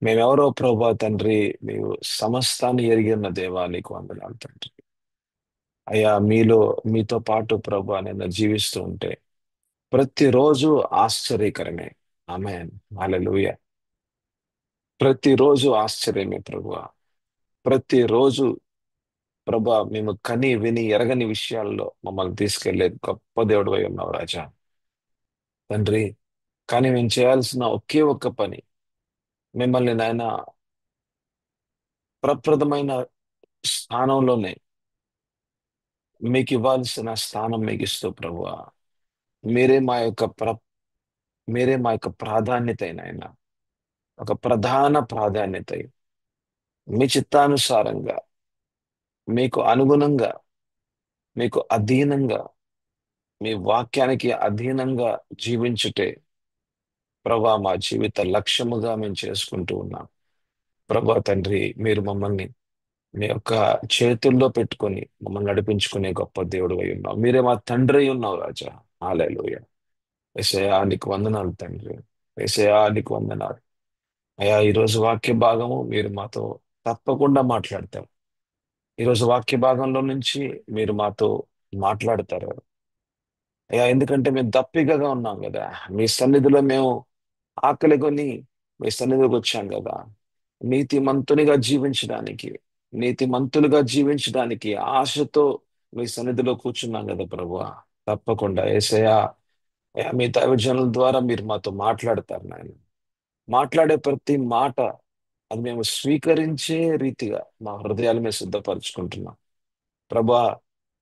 మేమెవరో ప్రభా తండ్రి, నీవు సమస్తాన్ని ఎరిగి ఉన్న దేవా, నీకు వందనాలు తండ్రి. అయ్యా, మీతో పాటు ప్రభా నేను జీవిస్తూ ఉంటే ప్రతిరోజు ఆశ్చర్యకరమే. ఆమేన్. హల్లెలూయా. ప్రతిరోజు ఆశ్చర్యమే ప్రభువా. ప్రతిరోజు ప్రభా మేము కని విని ఎరగని విషయాల్లో మమ్మల్ని తీసుకెళ్లే గొప్ప దేవుడు అయి ఉన్నావు రాజా. తండ్రి, కానీ మేము చేయాల్సిన ఒకే ఒక్క పని, మిమ్మల్ని నాయన ప్రప్రదమైన స్థానంలోనే మీకు ఇవ్వాల్సిన స్థానం మీకు ఇస్తూ ప్రభువా, మీరే మా యొక్క మీరే మా యొక్క ప్రాధాన్యత అయిన ఒక ప్రధాన ప్రాధాన్యత అయి, మీ చిత్తానుసారంగా, మీకు అనుగుణంగా, మీకు అధీనంగా, మీ వాక్యానికి అధీనంగా జీవించుటే ప్రభా మా జీవిత లక్ష్యముగా మేము చేసుకుంటూ ఉన్నాం. ప్రభా తండ్రి, మీరు మమ్మల్ని మీ యొక్క చేతుల్లో పెట్టుకొని మమ్మల్ని నడిపించుకునే గొప్ప దేవుడు అయి ఉన్నావు. మీరే మా తండ్రి అయి ఉన్నావు రాజా. హల్లెలూయా. యేసయ్యా నీకు వందనాలు తండ్రి. యేసయ్యా నీకు వందనాలు. అయ్యా, ఈరోజు వాక్య భాగము మీరు మాతో తప్పకుండా మాట్లాడతారు. ఈరోజు వాక్య భాగంలో నుంచి మీరు మాతో మాట్లాడతారు. అయ్యా, ఎందుకంటే మేము దప్పికగా ఉన్నాం కదా. మీ సన్నిధిలో మేము ఆకలి కొని మీ సన్నిధికి వచ్చాం కదా. నీతిమంతునిగా జీవించడానికి, నీతిమంతులుగా జీవించడానికి ఆశతో మీ సన్నిధిలో కూర్చున్నాం కదా ప్రభువా. తప్పకుండా యేసయ్యా, అయ్యా, మీ దైవజనుల ద్వారా మీరు మాతో మాట్లాడతారు నాయన. మాట్లాడే ప్రతి మాట అది మేము స్వీకరించే రీతిగా మా హృదయాలు మేము సిద్ధపరచుకుంటున్నాం ప్రభా.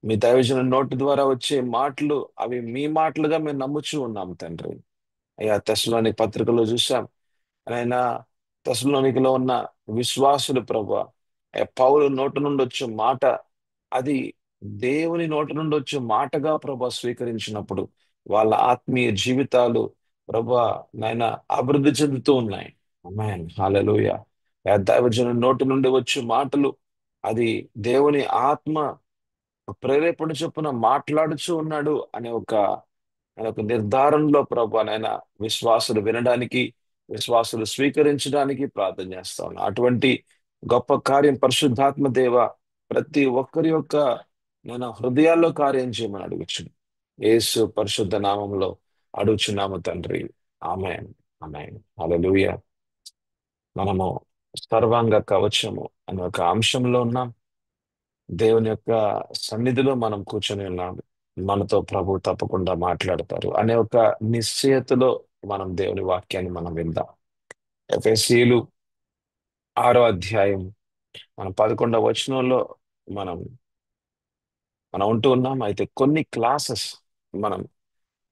మీ దైవజన నోటి ద్వారా వచ్చే మాటలు అవి మీ మాటలుగా మేము నమ్ముచూ ఉన్నాం తండ్రి. అయ్యా, తెస్సలోని పత్రికలో చూసాం ఆయన, తెస్సలోనికలో ఉన్న విశ్వాసులు ప్రభా, పౌలు నోటి నుండి వచ్చే మాట అది దేవుని నోటి నుండి వచ్చే మాటగా ప్రభా స్వీకరించినప్పుడు వాళ్ళ ఆత్మీయ జీవితాలు ప్రభా నాయన అభివృద్ధి చెందుతూ ఉన్నాయి. ఆమేన్. హల్లెలూయా. దైవజను నోటి నుండి వచ్చే మాటలు అది దేవుని ఆత్మ ప్రేరేపణ చొప్పున మాట్లాడుచూ ఉన్నాడు అనే ఒక నిర్ధారణలో ప్రభా నాయన విశ్వాసులు వినడానికి, విశ్వాసులు స్వీకరించడానికి ప్రార్థన చేస్తా ఉన్నా. అటువంటి గొప్ప కార్యం పరిశుద్ధాత్మ దేవ ప్రతి ఒక్కరి యొక్క నేను హృదయాల్లో కార్యం చేయమని అడుగుచు యేసు పరిశుద్ధ నామంలో అడుగుచున్నాము తండ్రి. ఆమేన్. ఆమేన్. హల్లెలూయా. మనము సర్వాంగ కవచము అనే ఒక అంశంలో ఉన్నాం. దేవుని యొక్క సన్నిధిలో మనం కూర్చొని ఉన్నాం. మనతో ప్రభు తప్పకుండా మాట్లాడతారు అనే ఒక నిశ్చయతలో మనం దేవుని వాక్యాన్ని మనం విందాం. ఎఫెసీయులు 6వ అధ్యాయం మనం 11వ వచనంలో మనం మనం ఉంటూ ఉన్నాం. అయితే కొన్ని క్లాసెస్ మనం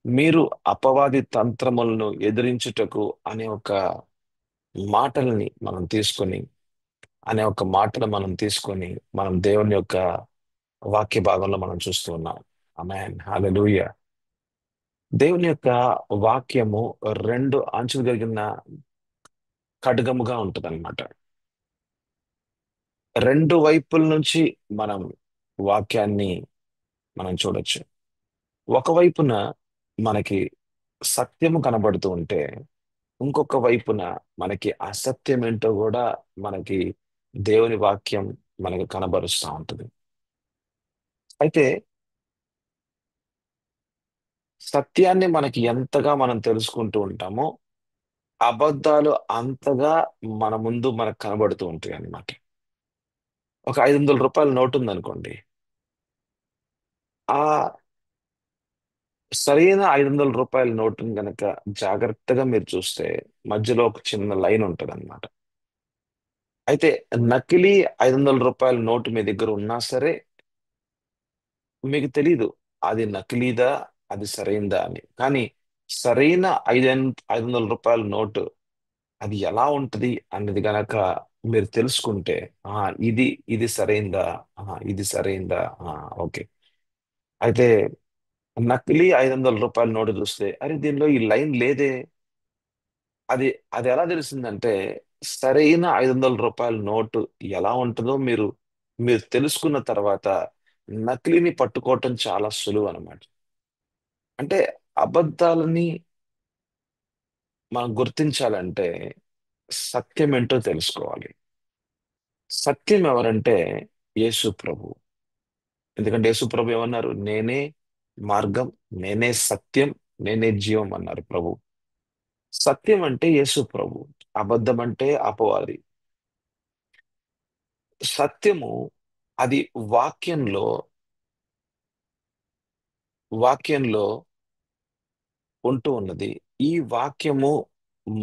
మీరు అపవాది తంత్రములను ఎదిరించుటకు అనే ఒక మాటల్ని మనం తీసుకొని అనే ఒక మాటను మనం తీసుకొని మనం దేవుని యొక్క వాక్య భాగంలో మనం చూస్తూ ఉన్నాం. ఆమేన్. హల్లెలూయా. దేవుని యొక్క వాక్యము రెండు అంచులు కలిగిన ఖడ్గముగా ఉంటుందన్నమాట. రెండు వైపుల నుంచి మనం వాక్యాన్ని మనం చూడొచ్చు. ఒకవైపున మనకి సత్యము కనబడుతూ ఉంటే, ఇంకొక వైపున మనకి అసత్యం ఏంటో కూడా మనకి దేవుని వాక్యం మనకి కనబరుస్తూ ఉంటుంది. అయితే సత్యాన్ని మనకి ఎంతగా మనం తెలుసుకుంటూ ఉంటామో అబద్ధాలు అంతగా మన ముందు మనకు కనబడుతూ ఉంటాయి అన్నమాట. ఒక 500 రూపాయల నోటు ఉందనుకోండి. ఆ సరైన 500 రూపాయల నోటుని గనక జాగ్రత్తగా మీరు చూస్తే మధ్యలో ఒక చిన్న లైన్ ఉంటది అనమాట. అయితే నకిలీ 500 రూపాయల నోటు మీ దగ్గర ఉన్నా సరే మీకు తెలీదు అది నకిలీదా అది సరైందా అని. కానీ సరైన 500 రూపాయల నోటు అది ఎలా ఉంటది అన్నది గనక మీరు తెలుసుకుంటే, ఆ ఇది ఇది సరైందా, ఇది సరైందా, ఓకే. అయితే నకిలీ 500 రూపాయల నోటు చూస్తే అరే దీనిలో ఈ లైన్ లేదే, అది అది ఎలా తెలిసిందంటే సరైన 500 రూపాయల నోటు ఎలా ఉంటుందో మీరు మీరు తెలుసుకున్న తర్వాత నకిలీని పట్టుకోవటం చాలా సులువు అనమాట. అంటే అబద్ధాలని మనం గుర్తించాలంటే సత్యం ఏంటో తెలుసుకోవాలి. సత్యం ఎవరంటే యేసు ప్రభు. ఎందుకంటే యేసు ప్రభు ఏమన్నారు? నేనే మార్గం, నేనే సత్యం, నేనే జీవం అన్నారు ప్రభు. సత్యం అంటే యేసు ప్రభు. అబద్ధం అంటే అపవాది. సత్యము అది వాక్యంలో వాక్యంలో ఉంటూ ఉన్నది. ఈ వాక్యము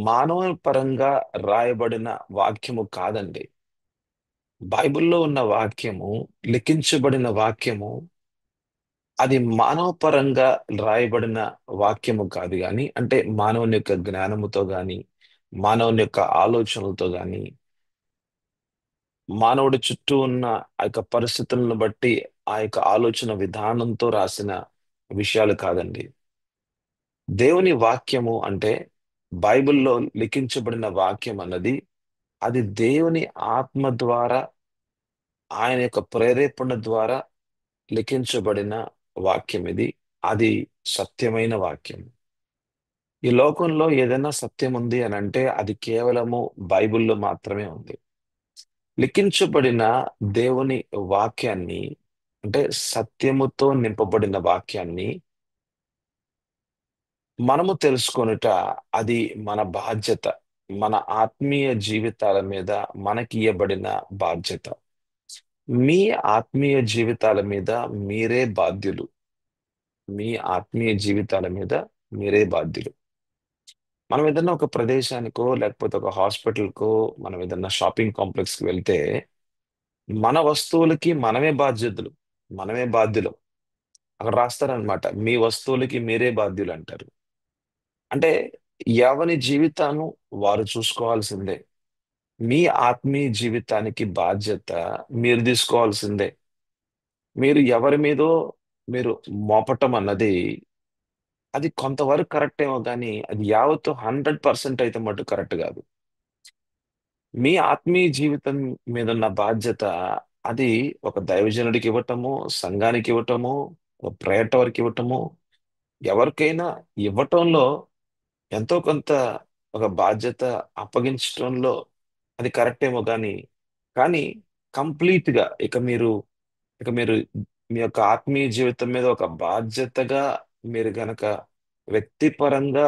మానవ పరంగా రాయబడిన వాక్యము కాదండి. బైబిల్లో ఉన్న వాక్యము, లిఖించబడిన వాక్యము, అది మానవ పరంగా రాయబడిన వాక్యము కాదు గాని, అంటే మానవుని యొక్క జ్ఞానముతో గాని, మానవుని యొక్క ఆలోచనలతో గాని, మానవుడి చుట్టూ ఉన్న ఆ యొక్క పరిస్థితులను బట్టి ఆ యొక్క ఆలోచన విధానంతో రాసిన విషయాలు కాదండి. దేవుని వాక్యము అంటే బైబిల్లో లిఖించబడిన వాక్యం అన్నది అది దేవుని ఆత్మ ద్వారా, ఆయన యొక్క ప్రేరేపణ ద్వారా లిఖించబడిన వాక్యం ఇది. అది సత్యమైన వాక్యం. ఈ లోకంలో ఏదైనా సత్యం ఉంది అని అంటే అది కేవలము బైబిల్లో మాత్రమే ఉంది. లిఖించబడిన దేవుని వాక్యాన్ని, అంటే సత్యముతో నింపబడిన వాక్యాన్ని మనము తెలుసుకొనుట, అది మన బాధ్యత. మన ఆత్మీయ జీవితాల మీద మనకి ఇయ్యబడిన బాధ్యత. మీ ఆత్మీయ జీవితాల మీద మీరే బాధ్యులు. మీ ఆత్మీయ జీవితాల మీద మీరే బాధ్యులు. మనం ఏదైనా ఒక ప్రదేశానికో లేకపోతే ఒక హాస్పిటల్కో, మనం ఏదైనా షాపింగ్ కాంప్లెక్స్కి వెళ్తే మన వస్తువులకి మనమే బాధ్యతలు. మనమే బాధ్యులం. అక్కడ రాస్తారనమాట, మీ వస్తువులకి మీరే బాధ్యులు అంటారు. అంటే ఎవని జీవితాన్ని వారు చూసుకోవాల్సిందే. మీ ఆత్మీయ జీవితానికి బాధ్యత మీరు తీసుకోవాల్సిందే. మీరు ఎవరి మీదో మీరు మోపటం అన్నది అది కొంతవరకు కరెక్ట్ ఏమో కానీ అది యావత్తు 100% అయితే మటు కరెక్ట్ కాదు. మీ ఆత్మీయ జీవితం మీద ఉన్న బాధ్యత అది ఒక దైవజనుడికి ఇవ్వటము, సంఘానికి ఇవ్వటము, ఒక ప్రేయర్ టవర్కి ఇవ్వటము, ఎవరికైనా ఇవ్వటంలో ఎంతో కొంత ఒక బాధ్యత అప్పగించటంలో అది కరెక్ట్ ఏమో కానీ కంప్లీట్ గా ఇక మీరు మీ యొక్క ఆత్మీయ జీవితం మీద ఒక బాధ్యతగా మీరు గనక వ్యక్తిపరంగా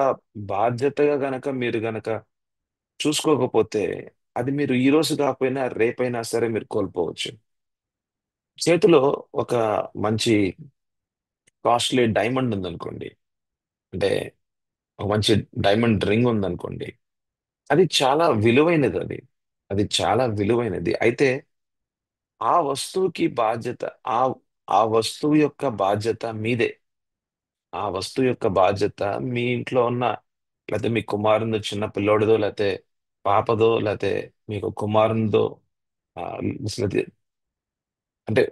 బాధ్యతగా మీరు గనక చూసుకోకపోతే అది మీరు ఈ రోజు కాకపోయినా రేపైనా సరే మీరు కోల్పోవచ్చు. చేతిలో ఒక మంచి కాస్ట్లీ డైమండ్ ఉందనుకోండి, అంటే ఒక మంచి డైమండ్ రింగ్ ఉందనుకోండి, అది చాలా విలువైనది. అది చాలా విలువైనది. అయితే ఆ వస్తువుకి బాధ్యత, ఆ ఆ వస్తువు యొక్క బాధ్యత మీదే. ఆ వస్తువు యొక్క బాధ్యత మీ ఇంట్లో ఉన్న, లేకపోతే మీ కుమారునిదో, చిన్న పిల్లోడిదో, లేకపోతే పాపదో, లేకపోతే మీకు కుమారునిదో, ఆ, లేకపోతే అంటే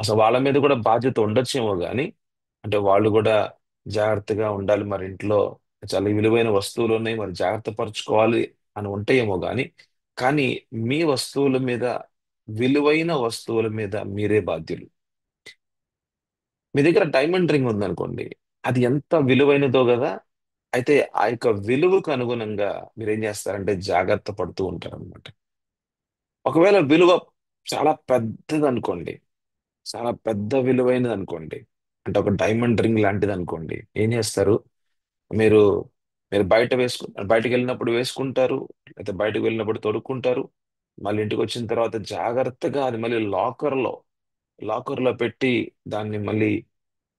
అసలు వాళ్ళ మీద కూడా బాధ్యత ఉండొచ్చేమో కానీ, అంటే వాళ్ళు కూడా జాగ్రత్తగా ఉండాలి, మరి ఇంట్లో చాలా విలువైన వస్తువులు ఉన్నాయి, మరి జాగ్రత్త పరచుకోవాలి అని ఉంటాయేమో కానీ మీ వస్తువుల మీద, విలువైన వస్తువుల మీద మీరే బాధ్యులు. మీ దగ్గర డైమండ్ రింగ్ ఉందనుకోండి, అది ఎంత విలువైనదో కదా. అయితే ఆ యొక్క విలువకు అనుగుణంగా మీరు ఏం చేస్తారంటే జాగ్రత్త పడుతూ ఉంటారన్నమాట. ఒకవేళ విలువ చాలా పెద్దది అనుకోండి, చాలా పెద్ద విలువైనది అనుకోండి, అంటే ఒక డైమండ్ రింగ్ లాంటిది అనుకోండి, ఏం చేస్తారు? మీరు మీరు బయటకు వెళ్ళినప్పుడు వేసుకుంటారు, లేకపోతే బయటకు వెళ్ళినప్పుడు తొడుక్కుంటారు. మళ్ళీ ఇంటికి వచ్చిన తర్వాత జాగ్రత్తగా అది మళ్ళీ లాకర్ లో పెట్టి దాన్ని మళ్ళీ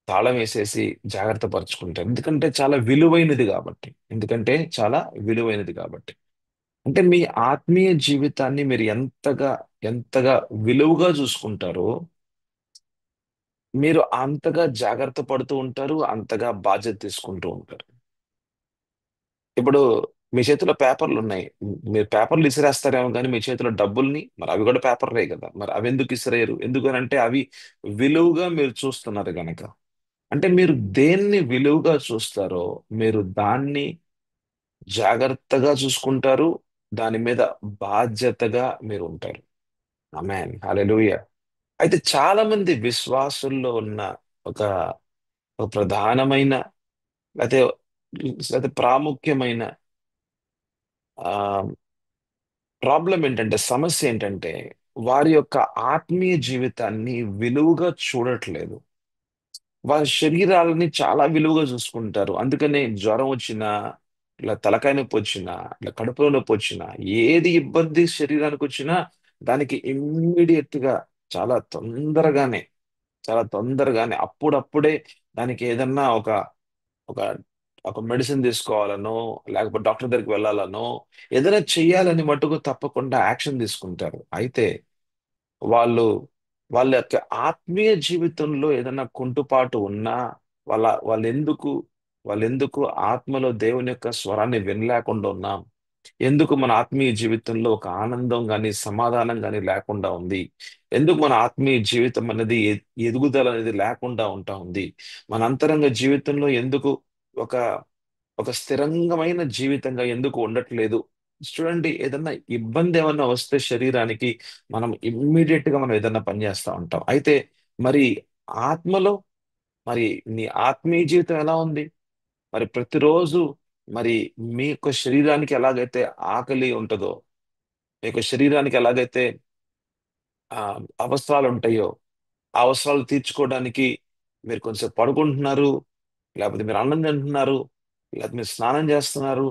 తాళం వేసేసి జాగ్రత్త పరుచుకుంటారు. ఎందుకంటే చాలా విలువైనది కాబట్టి. అంటే మీ ఆత్మీయ జీవితాన్ని మీరు ఎంతగా విలువగా చూసుకుంటారో మీరు అంతగా జాగ్రత్త పడుతూ ఉంటారు, అంతగా బాధ్యత తీసుకుంటూ ఉంటారు. ఇప్పుడు మీ చేతిలో పేపర్లు ఉన్నాయి. మీరు పేపర్లు ఇసిరేస్తారేమో కానీ మీ చేతిలో డబ్బుల్ని, మరి అవి కూడా పేపర్లే కదా, మరి అవి ఎందుకు ఇసిరేయరు? ఎందుకనంటే అవి విలువగా మీరు చూస్తున్నారు గనక. అంటే మీరు దేన్ని విలువగా చూస్తారో మీరు దాన్ని జాగ్రత్తగా చూసుకుంటారు. దాని మీద బాధ్యతగా మీరు ఉంటారు. ఆమేన్, హల్లెలూయా. అయితే చాలా మంది విశ్వాసుల్లో ఉన్న ఒక ఒక ప్రధానమైన, లేకపోతే లేకపోతే ప్రాముఖ్యమైన ప్రాబ్లం ఏంటంటే, సమస్య ఏంటంటే, వారి యొక్క ఆత్మీయ జీవితాన్ని విలువగా చూడట్లేదు. వారి శరీరాలని చాలా విలువగా చూసుకుంటారు. అందుకనే జ్వరం వచ్చినా, ఇలా తలకాయ నొప్పి వచ్చినా, ఇలా కడుపులో నొప్పి వచ్చినా, ఏది ఇబ్బంది శరీరానికి వచ్చినా దానికి ఇమ్మీడియట్ గా, చాలా తొందరగానే చాలా తొందరగానే అప్పుడప్పుడే దానికి ఏదన్నా ఒక ఒక మెడిసిన్ తీసుకోవాలనో, లేకపోతే డాక్టర్ దగ్గరికి వెళ్ళాలనో, ఏదైనా చెయ్యాలని మటుకు తప్పకుండా యాక్షన్ తీసుకుంటారు. అయితే వాళ్ళు వాళ్ళ యొక్క ఆత్మీయ జీవితంలో ఏదైనా కుంటుపాటు ఉన్నా, వాళ్ళెందుకు వాళ్ళెందుకు ఆత్మలో దేవుని యొక్క స్వరాన్ని వినలేకుండా ఉన్నాం? ఎందుకు మన ఆత్మీయ జీవితంలో ఒక ఆనందం గాని, సమాధానం గాని లేకుండా ఉంది? ఎందుకు మన ఆత్మీయ జీవితం అనేది ఎదుగుదల అనేది లేకుండా ఉంటా ఉంది? మన అంతరంగ జీవితంలో ఎందుకు ఒక ఒక స్థిరంగమైన జీవితంగా ఎందుకు ఉండట్లేదు? చూడండి, ఏదన్నా ఇబ్బంది ఏమన్నా వస్తే శరీరానికి, మనం ఇమ్మీడియట్ గా మనం ఏదన్నా పని చేస్తా ఉంటాం. అయితే మరి ఆత్మలో, మరి నీ ఆత్మీయ జీవితం ఎలా ఉంది? మరి ప్రతిరోజు, మరి మీ యొక్క శరీరానికి ఎలాగైతే ఆకలి ఉంటుందో, మీ యొక్క శరీరానికి ఎలాగైతే ఆ అవసరాలు ఉంటాయో, ఆ అవసరాలు తీర్చుకోవడానికి మీరు కొంచెం పడుకుంటున్నారు, లేకపోతే మీరు అన్నం తింటున్నారు, లేకపోతే మీరు స్నానం చేస్తున్నారు,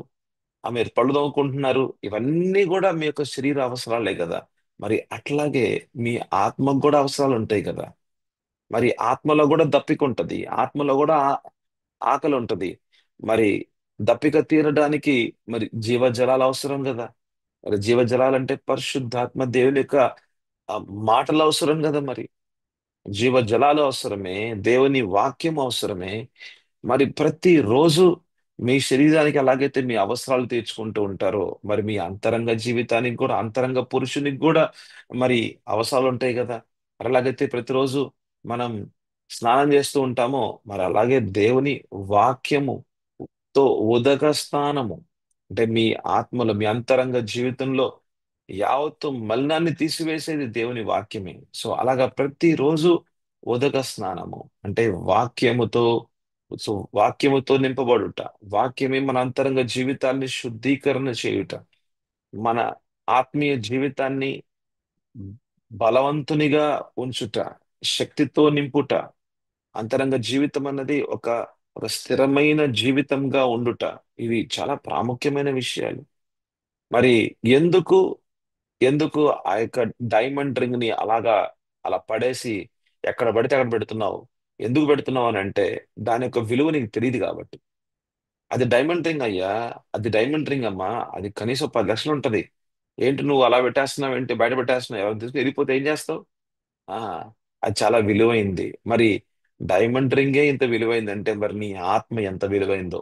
మీరు పళ్ళు తోముకుంటున్నారు, ఇవన్నీ కూడా మీ యొక్క శరీర అవసరాలే కదా. మరి అట్లాగే మీ ఆత్మకు కూడా అవసరాలు ఉంటాయి కదా. మరి ఆత్మలో కూడా దప్పిక ఉంటది, ఆత్మలో కూడా ఆకలి ఉంటది. మరి దప్పిక తీరడానికి మరి జీవజలాలు అవసరం కదా. మరి జీవజలాలంటే పరిశుద్ధాత్మ దేవుని యొక్క ఆ, మాటలు అవసరం కదా. మరి జీవజలాలు అవసరమే, దేవుని వాక్యం అవసరమే. మరి ప్రతి రోజు మీ శరీరానికి ఎలాగైతే మీ అవసరాలు తీర్చుకుంటూ ఉంటారో, మరి మీ అంతరంగ జీవితానికి కూడా, అంతరంగ పురుషునికి కూడా మరి అవసరాలు ఉంటాయి కదా. మరి అలాగైతే ప్రతిరోజు మనం స్నానం చేస్తూ ఉంటామో, మరి అలాగే దేవుని వాక్యము తో ఉదక స్నానము, అంటే మీ ఆత్మలో, మీ అంతరంగ జీవితంలో యావత్తు మలినాన్ని తీసివేసేది దేవుని వాక్యమే. సో అలాగా ప్రతిరోజు ఉదక స్నానము అంటే వాక్యముతో, సో వాక్యముతో నింపబడుట, వాక్యమే మన అంతరంగ జీవితాన్ని శుద్ధీకరణ చేయుట, మన ఆత్మీయ జీవితాన్ని బలవంతునిగా ఉంచుట, శక్తితో నింపుట, అంతరంగ జీవితం అన్నది ఒక స్థిరమైన జీవితంగా ఉండుట, ఇవి చాలా ప్రాముఖ్యమైన విషయాలు. మరి ఎందుకు ఎందుకు ఆ యొక్క డైమండ్ రింగ్ ని అలా పడేసి ఎక్కడ పడితే అక్కడ పెడుతున్నావు? ఎందుకు పెడుతున్నావు అని అంటే, దాని యొక్క విలువ నీకు తెలియదు కాబట్టి. అది డైమండ్ రింగ్ అయ్యా, అది డైమండ్ రింగ్ అమ్మా, అది కనీసం 10 లక్షలు ఉంటది. ఏంటి నువ్వు అలా పెట్టేస్తున్నావు, ఏంటి బయట పెట్టేస్తున్నావు, ఎవరు తీసుకుని వెళ్ళిపోతే ఏం చేస్తావు? ఆ అది చాలా విలువైంది. మరి డైమండ్ రింగే ఇంత విలువైందంటే, మరి నీ ఆత్మ ఎంత విలువైందో.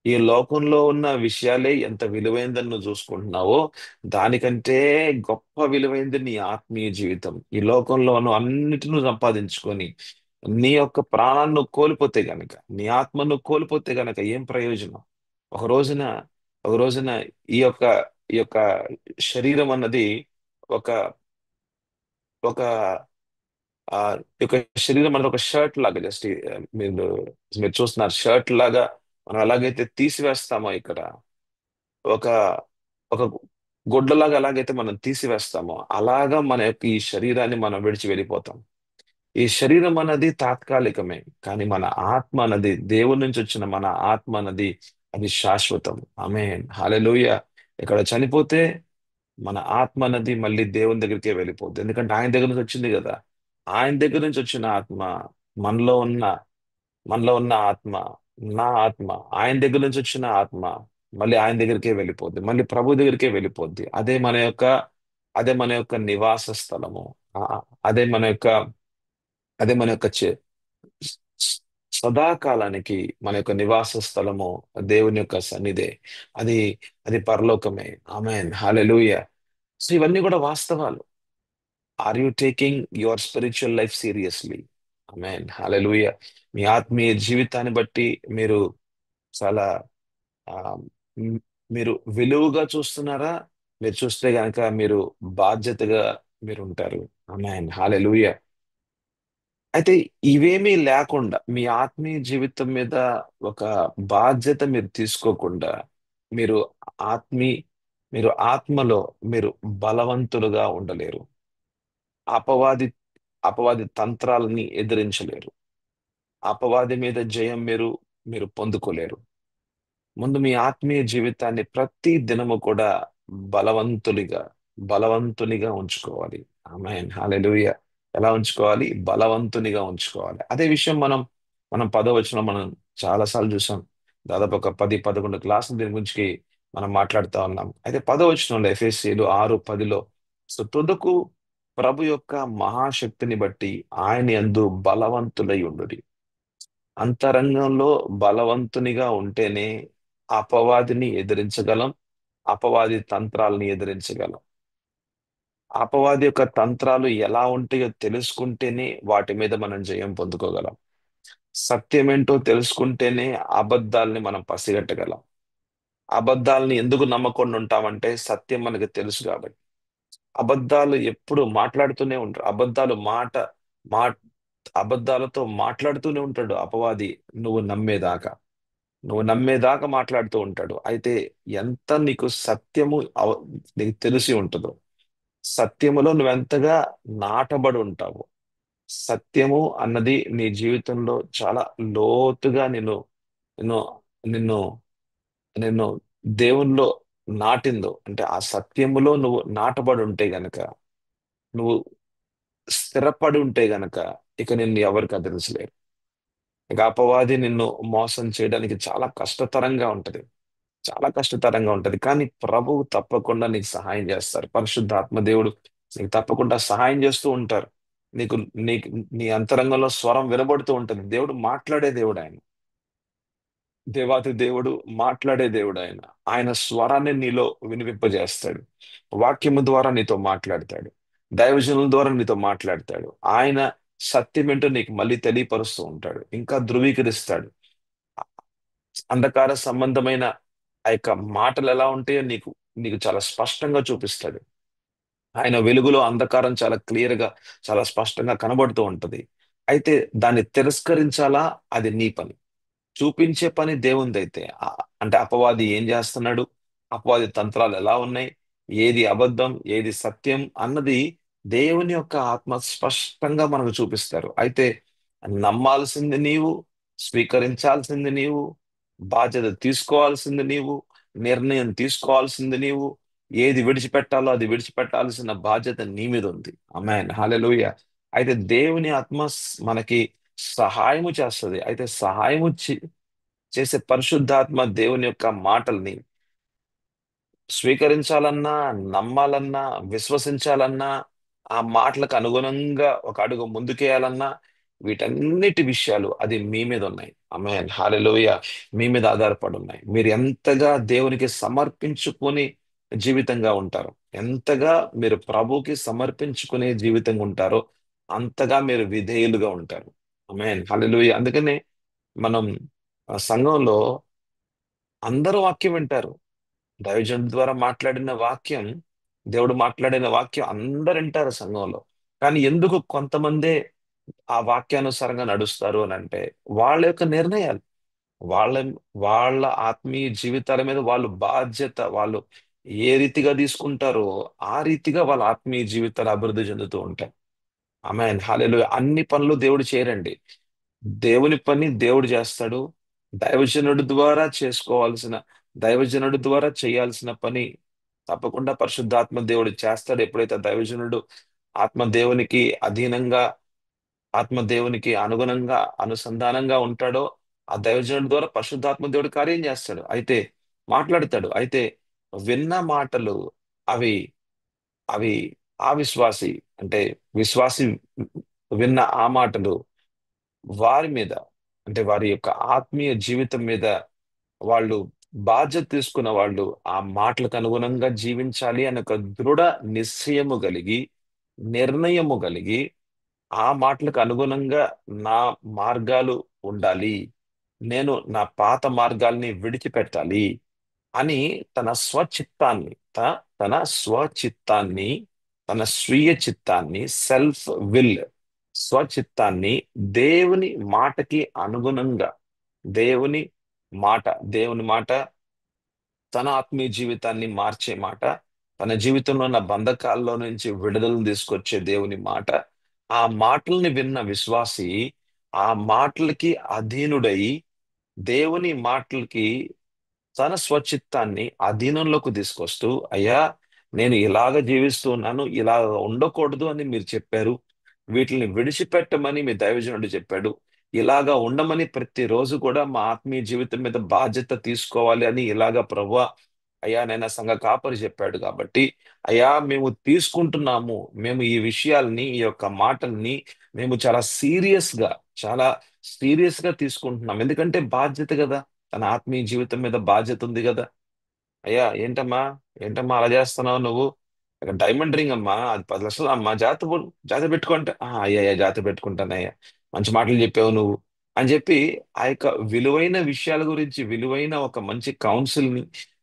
ఈ లోకంలో ఉన్న విషయాలే ఎంత విలువైందని నువ్వు చూసుకుంటున్నావో, దానికంటే గొప్ప విలువైంది నీ ఆత్మీయ జీవితం. ఈ లోకంలో నువ్వు అన్నిటిని నువ్వు సంపాదించుకొని నీ యొక్క ప్రాణాన్ని నువ్వు కోల్పోతే గనక, నీ ఆత్మను నువ్వు కోల్పోతే గనక ఏం ప్రయోజనం? ఒక రోజున ఒక రోజున ఈ యొక్క ఈ యొక్క శరీరం అన్నది ఒక ఒక ఆ ఈ యొక్క శరీరం అన్నది ఒక షర్ట్ లాగా, జస్ట్ మీరు మీరు చూస్తున్నారు, షర్ట్ లాగా మనం ఎలాగైతే తీసివేస్తామో ఇక్కడ, ఒక ఒక గుడ్డలాగా ఎలాగైతే మనం తీసివేస్తామో, అలాగా మన యొక్క ఈ శరీరాన్ని మనం విడిచి వెళ్ళిపోతాం. ఈ శరీరం అన్నది తాత్కాలికమే, కానీ మన ఆత్మ అన్నది, దేవుని నుంచి వచ్చిన మన ఆత్మ అన్నది, అది శాశ్వతం. ఆమేన్, హల్లెలూయా. ఇక్కడ చనిపోతే మన ఆత్మ అన్నది మళ్ళీ దేవుని దగ్గరికే వెళ్ళిపోద్ది, ఎందుకంటే ఆయన దగ్గర నుంచి వచ్చింది కదా. ఆయన దగ్గర నుంచి వచ్చిన ఆత్మ, మనలో ఉన్న మనలో ఉన్న ఆత్మ, నా ఆత్మ, ఆయన దగ్గర నుంచి వచ్చిన ఆత్మ మళ్ళీ ఆయన దగ్గరికే వెళ్ళిపోద్ది, మళ్ళీ ప్రభు దగ్గరికే వెళ్ళిపోద్ది. అదే మన యొక్క నివాస స్థలము. ఆ, అదే మన యొక్క అదే మన యొక్క స- సదాకాలానికి మన యొక్క నివాస స్థలము, దేవుని యొక్క సన్నిధే. అది అది పరలోకమే. ఆమేన్, హల్లెలూయా. సో ఇవన్నీ కూడా వాస్తవాలు. Are you taking your spiritual life seriously? Amen, hallelujah. మీ ఆత్మీయ జీవితాన్ని బట్టి మీరు చాలా ఆ, మ్, మీరు విలువగా చూస్తున్నారా? మీరు చూస్తే గనక మీరు బాధ్యతగా మీరు ఉంటారు. ఆమేన్, హల్లెలూయా. అయితే ఇవేమీ లేకుండా, మీ ఆత్మీయ జీవితం మీద ఒక బాధ్యత మీరు తీసుకోకుండా, మీరు ఆత్మీ మీరు ఆత్మలో మీరు బలవంతులుగా ఉండలేరు. అపవాది అపవాది తంత్రాలని ఎదిరించలేరు. అపవాది మీద జయం మీరు పొందుకోలేరు. ముందు మీ ఆత్మీయ జీవితాన్ని ప్రతి దినము కూడా బలవంతునిగా బలవంతునిగా ఉంచుకోవాలి. ఆమేన్ హల్లెలూయా. ఎలా ఉంచుకోవాలి? బలవంతునిగా ఉంచుకోవాలి. అదే విషయం మనం పదో వచనం మనం చాలా సార్లు చూసాం. దాదాపు ఒక 10, 11 క్లాసులు దీని గురించి మనం మాట్లాడుతా ఉన్నాం. అయితే పదో వచనంలో ఎఫెసీయులు 6:10లో తుదకు ప్రభు యొక్క మహాశక్తిని బట్టి ఆయన యందు బలవంతులై ఉండుడి. అంతరంగంలో బలవంతునిగా ఉంటేనే అపవాదిని ఎదిరించగలం. అపవాది తంత్రాలని ఎదిరించగలం. అపవాది యొక్క తంత్రాలు ఎలా ఉంటాయో తెలుసుకుంటేనే వాటి మీద మనం జయం పొందుకోగలం. సత్యమేంటో తెలుసుకుంటేనే అబద్ధాల్ని మనం పసిగట్టగలం. అబద్ధాలని ఎందుకు నమ్మకుండా ఉంటామంటే సత్యం మనకు తెలుసు కాబట్టి. అబద్ధాలు ఎప్పుడు మాట్లాడుతూనే ఉంటారు. మా అబద్ధాలతో మాట్లాడుతూనే ఉంటాడు అపవాది, నువ్వు నమ్మేదాకా. నువ్వు నమ్మేదాకా మాట్లాడుతూ ఉంటాడు. అయితే ఎంత నీకు నీకు తెలిసి ఉంటుందో, సత్యములో నువ్వెంతగా నాటబడి ఉంటావు. సత్యము అన్నది నీ జీవితంలో చాలా లోతుగా నిన్ను నిన్ను నిన్ను దేవునిలో నాటిందో, అంటే ఆ సత్యములో నువ్వు నాటబడి ఉంటే గనక, నువ్వు స్థిరపడి ఉంటే గనక, ఇక నిన్ను ఎవరికి అదిలించలేరు. ఇక అపవాది నిన్ను మోసం చేయడానికి చాలా కష్టతరంగా ఉంటది. చాలా కష్టతరంగా ఉంటది. కానీ ప్రభువు తప్పకుండా నీకు సహాయం చేస్తారు. పరిశుద్ధాత్మ దేవుడు నీకు తప్పకుండా సహాయం చేస్తూ ఉంటారు. నీకు నీకు నీ అంతరంగంలో స్వరం వినబడుతూ ఉంటది. దేవుడు మాట్లాడే దేవుడు ఆయన. దేవాతి దేవుడు మాట్లాడే దేవుడు ఆయన. ఆయన స్వరాన్ని నీలో వినిపింపజేస్తాడు. వాక్యము ద్వారా నీతో మాట్లాడతాడు. దైవజనుల ద్వారా నీతో మాట్లాడతాడు. ఆయన సత్యమేంటో నీకు మళ్ళీ తెలియపరుస్తూ ఉంటాడు. ఇంకా ధృవీకరిస్తాడు. అంధకార సంబంధమైన ఆ యొక్క మాటలు ఎలా ఉంటాయో నీకు చాలా స్పష్టంగా చూపిస్తాడు. ఆయన వెలుగులో అంధకారం చాలా క్లియర్ గా, చాలా స్పష్టంగా కనబడుతూ ఉంటది. అయితే దాన్ని తిరస్కరించాలా? అది నీ పని. చూపించే పని దేవునిదైతే. అంటే అపవాది ఏం చేస్తున్నాడు? అపవాది తంత్రాలు ఎలా ఉన్నాయి? ఏది అబద్ధం, ఏది సత్యం అన్నది దేవుని యొక్క ఆత్మ స్పష్టంగా మనకు చూపిస్తారు. అయితే నమ్మాల్సింది నీవు, స్వీకరించాల్సింది నీవు, బాధ్యత తీసుకోవాల్సింది నీవు, నిర్ణయం తీసుకోవాల్సింది నీవు. ఏది విడిచిపెట్టాలో అది విడిచిపెట్టాల్సిన బాధ్యత నీ మీద ఉంది. ఆమేన్ హల్లెలూయా. అయితే దేవుని ఆత్మ మనకి సహాయము చేస్తది. అయితే చేసే పరిశుద్ధాత్మ దేవుని యొక్క మాటల్ని స్వీకరించాలన్నా, నమ్మాలన్నా, విశ్వసించాలన్నా, ఆ మాటలకు అనుగుణంగా ఒక అడుగు ముందుకేయాలన్నా, వీటన్నిటి విషయాలు అది మీ మీద ఉన్నాయి. ఆమేన్ హల్లెలూయా. మీ మీద ఆధారపడి ఉన్నాయి. మీరు ఎంతగా దేవునికి సమర్పించుకొని జీవితంగా ఉంటారో, ఎంతగా మీరు ప్రభువుకి సమర్పించుకునే జీవితంగా ఉంటారో, అంతగా మీరు విధేయులుగా ఉంటారు. ఆమేన్ హల్లెలూయా. అందుకనే మనం సంఘంలో అందరూ వాక్యం వింటారు. దైవజనుల ద్వారా మాట్లాడిన వాక్యం, దేవుడు మాట్లాడిన వాక్యం అందరు వింటారు సంఘంలో. కానీ ఎందుకు కొంతమందే ఆ వాక్యానుసారంగా నడుస్తారు అని అంటే, వాళ్ళ యొక్క నిర్ణయాలు, వాళ్ళ వాళ్ళ ఆత్మీయ జీవితాల మీద వాళ్ళు ఏ రీతిగా తీసుకుంటారో ఆ రీతిగా వాళ్ళ ఆత్మీయ జీవితాలు అభివృద్ధి చెందుతూ ఉంటాయి. ఆమేన్ హల్లెలూయా. అన్ని పనులు దేవుడు చేయరండి. దేవుని పని దేవుడు చేస్తాడు. దైవజనుడి ద్వారా చేసుకోవాల్సిన దైవజనుడి ద్వారా చేయాల్సిన పని తప్పకుండా పరిశుద్ధాత్మ దేవుడు చేస్తాడు. ఎప్పుడైతే దైవజనుడు ఆత్మ దేవునికి అధీనంగా, ఆత్మ దేవునికి అనుగుణంగా, అనుసంధానంగా ఉంటాడో, ఆ దైవజనుడి ద్వారా పరిశుద్ధాత్మ దేవుడు కార్యం చేస్తాడు. అయితే మాట్లాడతాడు. అయితే విన్న మాటలు అవి అవి అవిశ్వాసి, అంటే విశ్వాసి విన్న ఆ మాటలు వారి మీద, అంటే వారి యొక్క ఆత్మీయ జీవితం మీద వాళ్ళు బాధ్యత తీసుకున్న వాళ్ళు ఆ మాటలకు అనుగుణంగా జీవించాలి అనే ఒక దృఢ నిశ్చయము కలిగి, నిర్ణయము కలిగి, ఆ మాటలకు అనుగుణంగా నా మార్గాలు ఉండాలి, నేను నా పాత మార్గాల్ని విడిచిపెట్టాలి అని తన స్వచిత్తాన్ని తన స్వచిత్తాన్ని తన స్వీయ చిత్తాన్ని, సెల్ఫ్ విల్, స్వచిత్తాన్ని దేవుని మాటకి అనుగుణంగా, దేవుని మాట దేవుని మాట తన ఆత్మీయ జీవితాన్ని మార్చే మాట, తన జీవితంలో ఉన్న బంధకాల్లో నుంచి విడుదలను తీసుకొచ్చే దేవుని మాట. ఆ మాటల్ని విన్న విశ్వాసి ఆ మాటలకి అధీనుడై దేవుని మాటలకి తన స్వచిత్తాన్ని అధీనంలోకి తీసుకొస్తూ, అయ్యా నేను ఇలాగ జీవిస్తూ ఉన్నాను, ఇలాగ ఉండకూడదు అని మీరు చెప్పారు, వీటిని విడిచిపెట్టమని మీ దైవజనుడు చెప్పాడు, ఇలాగా ఉండమని ప్రతిరోజు కూడా మా ఆత్మీయ జీవితం మీద బాధ్యత తీసుకోవాలి అని ఇలాగా ప్రభువా అయ్యా నేను సంఘ కాపరి చెప్పాడు కాబట్టి అయ్యా మేము తీసుకుంటున్నాము. మేము ఈ విషయాల్ని, ఈ యొక్క మాటల్ని మేము చాలా సీరియస్ గా తీసుకుంటున్నాం. ఎందుకంటే బాధ్యత కదా, తన ఆత్మీయ జీవితం మీద బాధ్యత ఉంది కదా. అయ్యా ఏంటమ్మా అలా చేస్తున్నావు నువ్వు? ఇక డైమండ్ రింగ్ అమ్మా, అది 10 లక్షలు అమ్మా, జాగ్రత్త పెట్టుకుంటే అయ్యా జాగ్రత్త పెట్టుకుంటానయ్యా, మంచి మాటలు చెప్పావు నువ్వు అని చెప్పి ఆ యొక్క విలువైన విషయాల గురించి, విలువైన ఒక మంచి కౌన్సిల్ ని,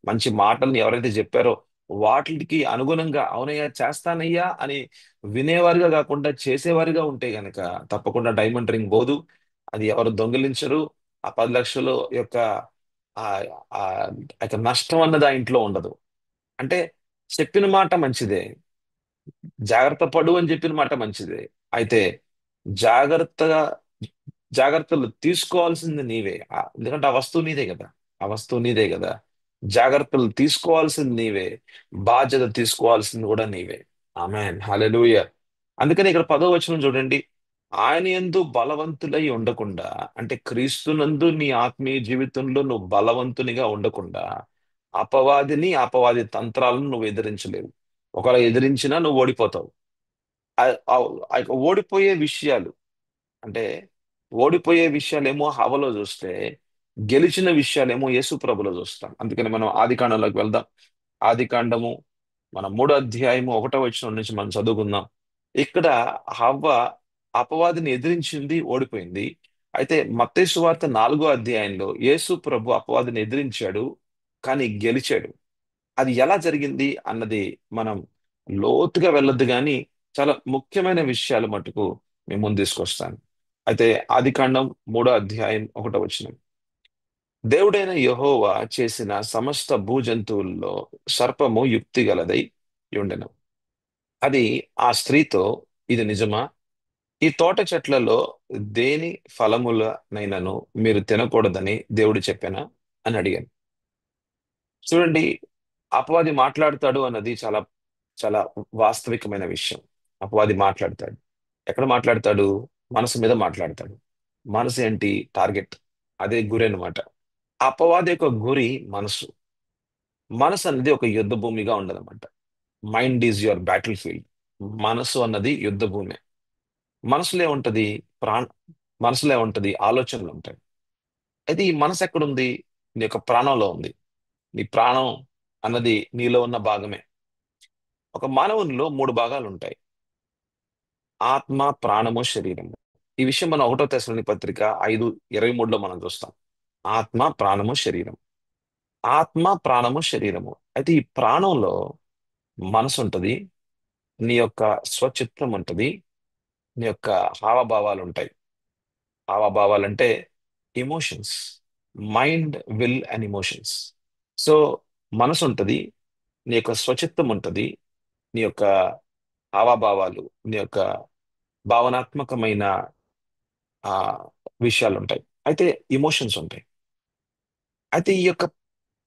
మంచి మాటల్ని ఎవరైతే చెప్పారో వాటికి అనుగుణంగా అవునయ్యా చేస్తానయ్యా అని వినేవారిగా కాకుండా చేసేవారిగా ఉంటే గనక తప్పకుండా డైమండ్ రింగ్ పోదు. అది ఎవరు దొంగిలించరు. ఆ 10 లక్షలు యొక్క ఆ ఆ యొక్క నష్టం అన్నది ఆ ఇంట్లో ఉండదు. అంటే చెప్పిన మాట మంచిదే, జాగ్రత్త పడు అని చెప్పిన మాట మంచిదే. అయితే జాగ్రత్తగా జాగ్రత్తలు తీసుకోవాల్సింది నీవే. ఎందుకంటే ఆ వస్తువు నీదే కదా, ఆ వస్తువు నీదే కదా. జాగ్రత్తలు తీసుకోవాల్సింది నీవే, బాధ్యత తీసుకోవాల్సింది కూడా నీవే. ఆమేన్, హల్లెలూయా. అందుకని ఇక్కడ 10వ వచనం చూడండి. ఆయన యందు బలవంతులై ఉండకుండా, అంటే క్రీస్తునందు నీ ఆత్మీయ జీవితంలో నువ్వు బలవంతునిగా ఉండకుండా అపవాది తంత్రాలను నువ్వు ఎదిరించలేవు. ఒకవేళ ఎదిరించినా నువ్వు ఓడిపోతావు. ఆ యొక్క ఓడిపోయే విషయాలు, అంటే ఓడిపోయే విషయాలేమో హవలో చూస్తే, గెలిచిన విషయాలేమో యేసు ప్రభులో చూస్తాం. అందుకని మనం ఆది కాండంలోకి వెళ్దాం. ఆది కాండము మన 3వ అధ్యాయము 1వ వచనం నుంచి మనం చదువుకుందాం. ఇక్కడ హవ్వ అపవాదిని ఎదిరించింది, ఓడిపోయింది. అయితే మత్తయి సువార్త 4వ అధ్యాయంలో యేసు ప్రభు అపవాదిని ఎదిరించాడు, కానీ గెలిచాడు. అది ఎలా జరిగింది అన్నది మనం లోతుగా వెళ్ళొద్దు, కానీ చాలా ముఖ్యమైన విషయాలు మటుకు మేము ముందు తీసుకొస్తాను. అయితే ఆది కాండం 3వ అధ్యాయం 1వ వచనం. దేవుడైన యెహోవా చేసిన సమస్త భూజంతువుల్లో సర్పము యుక్తి గలదై ఉండెను. అది ఆ స్త్రీతో, ఇది నిజమా? ఈ తోట చెట్లలో దేని ఫలములనైనను మీరు తినకూడదని దేవుడు చెప్పానా అని అడిగాను. చూడండి, అపవాది మాట్లాడతాడు అన్నది చాలా చాలా వాస్తవికమైన విషయం. అపవాది మాట్లాడతాడు. ఎక్కడ మాట్లాడతాడు? మనసు మీద మాట్లాడతాడు. మనసు ఏంటి? టార్గెట్. అదే గురి అన్నమాట. అపవాది యొక్క గురి మనసు. మనసు అన్నది ఒక యుద్ధ భూమిగా ఉండదన్నమాట. Mind is your battle field. మనసు అన్నది యుద్ధ భూమి. మనసులో ఏముంటది? ప్రాణ మనసులో ఏముంటది? ఆలోచనలు ఉంటాయి. అయితే ఈ మనసు ఎక్కడుంది? నీ యొక్క ప్రాణంలో ఉంది. నీ ప్రాణం అన్నది నీలో ఉన్న భాగమే. ఒక మానవునిలో 3 భాగాలు ఉంటాయి: ఆత్మ, ప్రాణము, శరీరము. ఈ విషయం మనం 1వ తెస్సలోనికీ పత్రిక 5:23లో మనం చూస్తాం. ఆత్మ, ప్రాణము, శరీరం. ఆత్మ, ప్రాణము, శరీరము. అయితే ఈ ప్రాణంలో మనసు ఉంటది, నీ యొక్క స్వచిత్తం ఉంటది, నీ యొక్క హావభావాలు ఉంటాయి. హావభావాలంటే emotions, mind, will and emotions. So మనసు ఉంటది, నీ యొక్క స్వచిత్తం ఉంటది, నీ యొక్క హావభావాలు, నీ యొక్క భావనాత్మకమైన ఆ విషయాలు ఉంటాయి. అయితే ఎమోషన్స్ ఉంటాయి. అయితే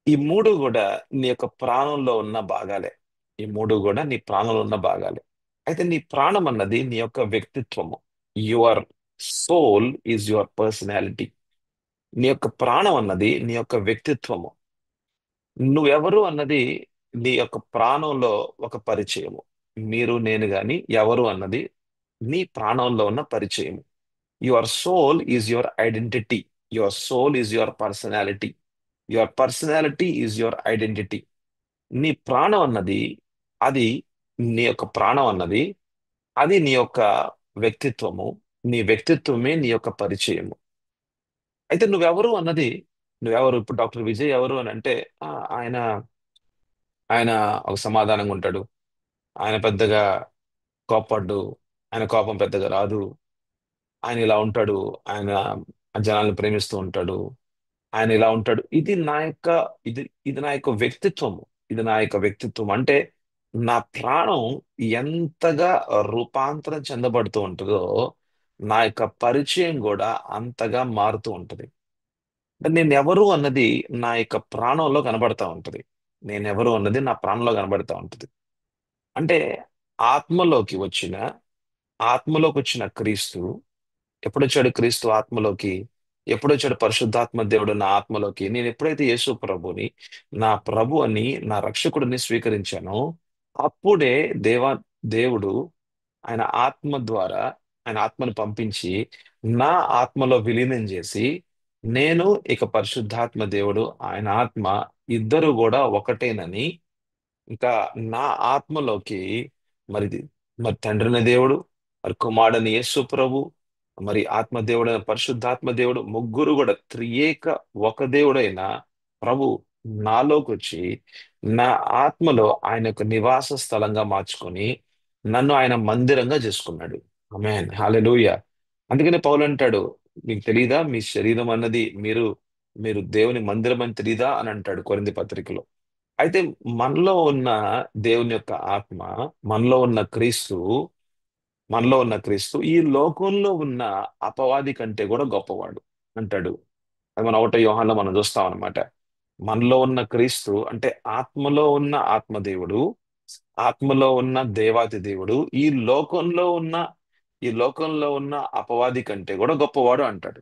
ఈ మూడు కూడా నీ యొక్క ప్రాణంలో ఉన్న భాగాలే. ఈ మూడు కూడా నీ ప్రాణంలో ఉన్న భాగాలే. అయితే నీ ప్రాణం అన్నది నీ యొక్క వ్యక్తిత్వము. Your soul is your personality. నీ యొక్క ప్రాణం అన్నది నీ యొక్క వ్యక్తిత్వము. నువ్వెవరు అన్నది నీ యొక్క ప్రాణంలో ఒక పరిచయము. మీరు, నేను గాని ఎవరు అన్నది నీ ప్రాణంలో ఉన్న పరిచయము. Your soul is your identity. Your soul is your personality. Your personality is your identity. నీ ప్రాణం అన్నది, అది నీ యొక్క ప్రాణం అన్నది, అది నీ యొక్క వ్యక్తిత్వము. నీ వ్యక్తిత్వమే నీ యొక్క పరిచయము. అయితే నువ్వెవరు ఇప్పుడు డాక్టర్ విజయ్ ఎవరు అని అంటే, "ఆ, ఆయన ఆయన ఒక సమాధానంగా ఉంటాడు, ఆయన పెద్దగా కోప్పడ్డు, ఆయన కోపం పెద్దగా రాదు, ఆయన ఇలా ఉంటాడు, ఆయన జనాల్ని ప్రేమిస్తూ ఉంటాడు, ఆయన ఇలా ఉంటాడు. ఇది ఇది నా యొక్క వ్యక్తిత్వము. ఇది నా యొక్క వ్యక్తిత్వం అంటే నా ప్రాణం ఎంతగా రూపాంతరం చెందబడుతూ ఉంటుందో నా యొక్క పరిచయం కూడా అంతగా మారుతూ ఉంటది. అంటే నేను ఎవరు అన్నది నా యొక్క ప్రాణంలో కనబడతా ఉంటది. నేను ఎవరు అన్నది నా ప్రాణంలో కనబడతా ఉంటది. అంటే ఆత్మలోకి వచ్చిన ఆత్మలోకి వచ్చిన క్రీస్తు ఎప్పుడొచ్చాడు? క్రీస్తు ఆత్మలోకి ఎప్పుడొచ్చాడు? పరిశుద్ధాత్మ దేవుడు నా ఆత్మలోకి నేను ఎప్పుడైతే యేసు ప్రభుని నా ప్రభు అని నా రక్షకుడిని స్వీకరించానో అప్పుడే దేవుడు ఆయన ఆత్మ ద్వారా ఆయన ఆత్మను పంపించి నా ఆత్మలో విలీనం చేసి నేను ఇక పరిశుద్ధాత్మ దేవుడు ఆయన ఆత్మ ఇద్దరు కూడా ఒకటేనని ఇంకా నా ఆత్మలోకి మరి మరి తండ్రిని దేవుడు, మరి కుమారుడని యేసు ప్రభు, మరి ఆత్మదేవుడైన పరిశుద్ధాత్మ దేవుడు ముగ్గురు కూడా త్రియేక ఒక దేవుడైన ప్రభు నాలోకి వచ్చి నా ఆత్మలో ఆయన యొక్క నివాస స్థలంగా మార్చుకొని నన్ను ఆయన మందిరంగా చేసుకున్నాడు. ఆమేన్, హల్లెలూయా. అందుకనే పౌలు అంటాడు, మీకు తెలీదా మీ శరీరం అన్నది మీరు దేవుని మందిరం అని తెలీదా అని అంటాడు కొరింథీ పత్రికలో. అయితే మనలో ఉన్న దేవుని యొక్క ఆత్మ, మనలో ఉన్న క్రీస్తు మనలో ఉన్న క్రీస్తు ఈ లోకంలో ఉన్న అపవాది కంటే కూడా గొప్పవాడు అంటాడు. అది మన ఒకటో యోహాన్లో మనం చూస్తాం అనమాట. మనలో ఉన్న క్రీస్తు అంటే ఆత్మలో ఉన్న ఆత్మదేవుడు, ఆత్మలో ఉన్న దేవాతి దేవుడు ఈ లోకంలో ఉన్న అపవాది కంటే కూడా గొప్పవాడు అంటాడు.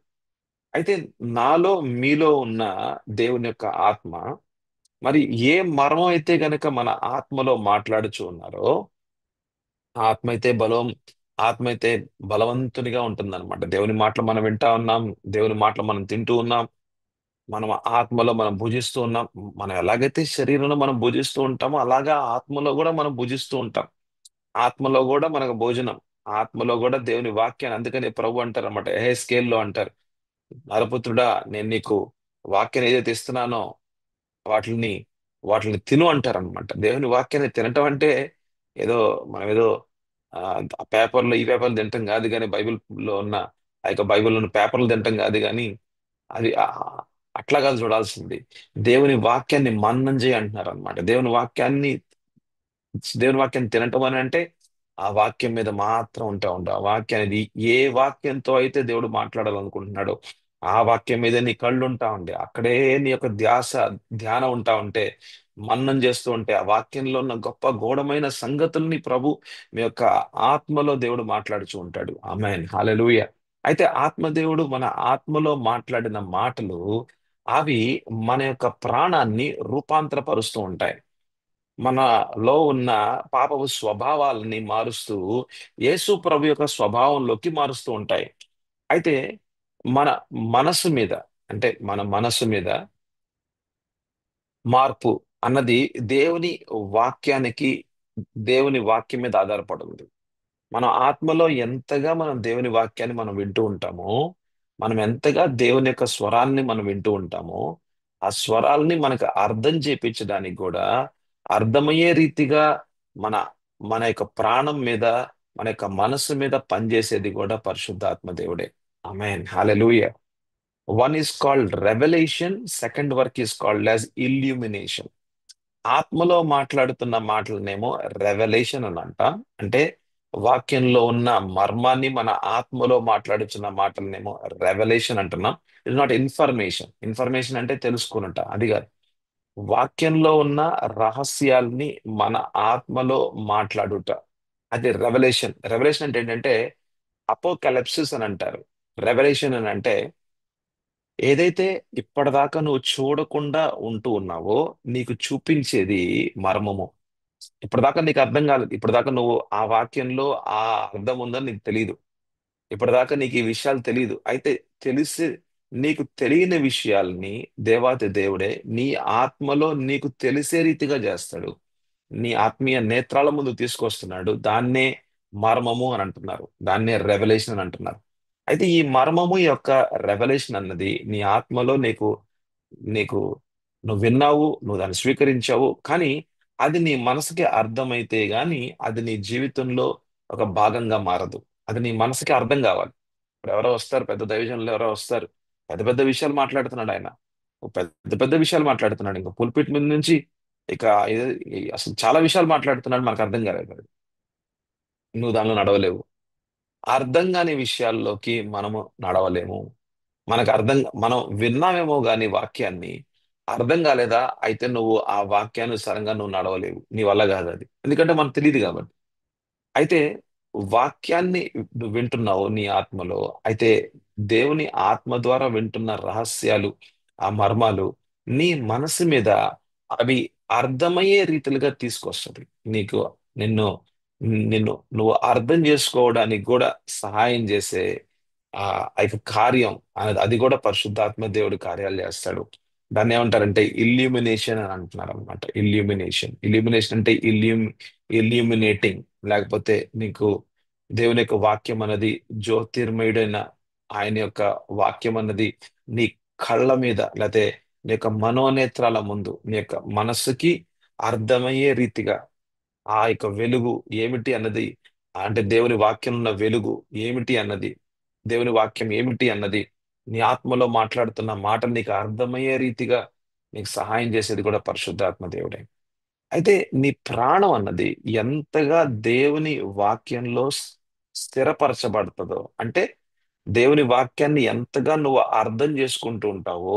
అయితే నాలో మీలో ఉన్న దేవుని యొక్క ఆత్మ మరి ఏ మర్మం అయితే గనక మన ఆత్మలో మాట్లాడుచూ ఉన్నారో ఆత్మ అయితే బలం ఆత్మ అయితే బలవంతునిగా ఉంటుందన్నమాట. దేవుని మాటలు మనం వింటా ఉన్నాం, దేవుని మాటలు మనం తింటూ ఉన్నాం, మనం ఆత్మలో మనం భుజిస్తూ ఉన్నాం. మనం ఎలాగైతే శరీరంలో మనం భుజిస్తూ ఉంటామో అలాగా ఆత్మలో కూడా మనం భుజిస్తూ ఉంటాం. ఆత్మలో కూడా మనకు భోజనం, ఆత్మలో కూడా దేవుని వాక్యాన్ని, అందుకని ప్రభు అంటారు అనమాట, ఏ స్కేల్లో అంటారు, నరపుత్రుడా నేను నీకు వాక్యాన్ని ఏదైతే ఇస్తున్నానో వాటిని వాటిని తిను అంటారనమాట. దేవుని వాక్యాన్ని తినటం అంటే ఏదో మనం ఏదో ఆ పేపర్లో ఈ పేపర్లు తింటాం కాదు, కానీ బైబిల్లో ఉన్న ఆ యొక్క బైబిల్లో ఉన్న పేపర్లు తింటాం కాదు, కానీ అది అట్లా కాదు చూడాల్సింది. దేవుని వాక్యాన్ని మన్నం చేయి అంటున్నారు అనమాట. దేవుని వాక్యాన్ని తినటం అని అంటే ఆ వాక్యం మీద మాత్రం ఉంటా ఉండు. ఆ వాక్యాన్ని ఏ వాక్యంతో అయితే దేవుడు మాట్లాడాలనుకుంటున్నాడో ఆ వాక్యం మీద నీ కళ్ళు ఉంటా ఉండే, అక్కడే నీ యొక్క ధ్యానం ఉంటా ఉంటే, మన్నం చేస్తూ ఉంటే ఆ వాక్యంలో ఉన్న గొప్ప గూఢమైన సంగతుల్ని ప్రభు మీ యొక్క ఆత్మలో దేవుడు మాట్లాడుచూ ఉంటాడు. ఆమేన్, హల్లెలూయా. అయితే ఆత్మదేవుడు మన ఆత్మలో మాట్లాడిన మాటలు అవి మన యొక్క ప్రాణాన్ని రూపాంతరపరుస్తూ ఉంటాయి. మనలో ఉన్న పాపపు స్వభావాలని మారుస్తూ యేసు ప్రభు యొక్క స్వభావంలోకి మారుస్తూ ఉంటాయి. అయితే మన మనసు మీద అంటే మన మనసు మీద మార్పు అన్నది దేవుని వాక్యానికి దేవుని వాక్యం మీద ఆధారపడి ఉంది. మన ఆత్మలో ఎంతగా మనం దేవుని వాక్యాన్ని మనం వింటూ ఉంటామో, మనం ఎంతగా దేవుని యొక్క స్వరాన్ని మనం వింటూ ఉంటామో, ఆ స్వరాల్ని మనకు అర్థం చేపించడానికి కూడా అర్థమయ్యే రీతిగా మన మన యొక్క ప్రాణం మీద మన యొక్క మనస్సు మీద పనిచేసేది కూడా పరిశుద్ధాత్మ దేవుడే. Amen, hallelujah. One is called revolution, second work is called as illumination. ఆత్మలో మాట్లాడుతున్న మాటలనేమో రెవల్యూషన్ అని అంటాం. అంటే వాక్యంలో ఉన్న మర్మాన్ని మన ఆత్మలో మాట్లాడుతున్న మాటలనేమో రెవల్యూషన్ అంటున్నాం. It's not information. ఇన్ఫర్మేషన్ అంటే తెలుసుకున్నట, అది కాదు. వాక్యంలో ఉన్న రహస్యాల్ని మన ఆత్మలో మాట్లాడుట, అది రెవల్యూషన్. రెవల్యూషన్ అంటే ఏంటంటే అపోకలిప్సిస్ అని అంటారు. రెవల్యూషన్ అని అంటే ఏదైతే ఇప్పటిదాకా నువ్వు చూడకుండా ఉంటూ ఉన్నావో నీకు చూపించేది మర్మము. ఇప్పటిదాకా నీకు అర్థం కాలేదు, ఇప్పటిదాకా నువ్వు ఆ వాక్యంలో ఆ అర్థం ఉందని నీకు తెలియదు, ఇప్పటిదాకా నీకు ఈ విషయాలు తెలియదు. అయితే తెలిసి నీకు తెలియని విషయాల్ని దేవాతి దేవుడే నీ ఆత్మలో నీకు తెలిసే రీతిగా చేస్తాడు. నీ ఆత్మీయ నేత్రాల ముందు తీసుకొస్తున్నాడు. దాన్నే మర్మము అని అంటున్నారు, దాన్నే రెవల్యూషన్ అని అంటున్నారు. అయితే ఈ మర్మము యొక్క రెవల్యూషన్ అన్నది నీ ఆత్మలో నీకు నీకు నువ్వు విన్నావు, నువ్వు దాన్ని స్వీకరించావు, కానీ అది నీ మనసుకి అర్థమైతే గాని అది నీ జీవితంలో ఒక భాగంగా మారదు. అది నీ మనసుకి అర్థం కావాలి. ఇప్పుడు ఎవరో వస్తారు, పెద్ద దైవజనులు ఎవరో వస్తారు, పెద్ద పెద్ద విషయాలు మాట్లాడుతున్నాడు ఆయన. పెద్ద పెద్ద విషయాలు మాట్లాడుతున్నాడు, ఇంకా పుల్పిట్ మీద నుంచి ఇక అసలు చాలా విషయాలు మాట్లాడుతున్నాడు, మనకు అర్థం కాలేదు అది. నువ్వు దానిలో నడవలేవు. అర్థం కాని విషయాల్లోకి మనము నడవలేము. మనకు అర్థం, మనం విన్నామేమో గాని వాక్యాన్ని, అర్థం కాలేదా అయితే నువ్వు ఆ వాక్యానుసారంగా నువ్వు నడవలేవు, నీ వల్ల కాదు అది, ఎందుకంటే మనకు తెలియదు కాబట్టి. అయితే వాక్యాన్ని నువ్వు వింటున్నావు నీ ఆత్మలో. అయితే దేవుని ఆత్మ ద్వారా వింటున్న రహస్యాలు, ఆ మర్మాలు నీ మనసు మీద అవి అర్థమయ్యే రీతిలుగా తీసుకొస్తుంది నీకు. నిన్ను నిన్ను నువ్వు అర్థం చేసుకోవడానికి కూడా సహాయం చేసే ఆ ఆ యొక్క కార్యం అనేది, అది కూడా పరిశుద్ధాత్మ దేవుడు కార్యాలు చేస్తాడు. దాన్ని ఏమంటారంటే ఇల్యూమినేషన్ అని అంటున్నారు అనమాట. ఇల్యూమినేషన్ అంటే ఇల్యూమినేటింగ్, లేకపోతే నీకు దేవుని యొక్క వాక్యం అన్నది, జ్యోతిర్మయుడైన ఆయన యొక్క వాక్యం అన్నది నీ కళ్ళ మీద, లేకపోతే నీ యొక్క మనోనేత్రాల ముందు, నీ యొక్క మనస్సుకి అర్థమయ్యే రీతిగా ఆ యొక్క వెలుగు ఏమిటి అన్నది, అంటే దేవుని వాక్యం ఉన్న వెలుగు ఏమిటి అన్నది, దేవుని వాక్యం ఏమిటి అన్నది నీ ఆత్మలో మాట్లాడుతున్న మాట నీకు అర్థమయ్యే రీతిగా నీకు సహాయం చేసేది కూడా పరిశుద్ధాత్మ దేవుడే. అయితే నీ ప్రాణం అన్నది ఎంతగా దేవుని వాక్యంలో స్థిరపరచబడుతుందో, అంటే దేవుని వాక్యాన్ని ఎంతగా నువ్వు అర్థం చేసుకుంటూ ఉంటావో,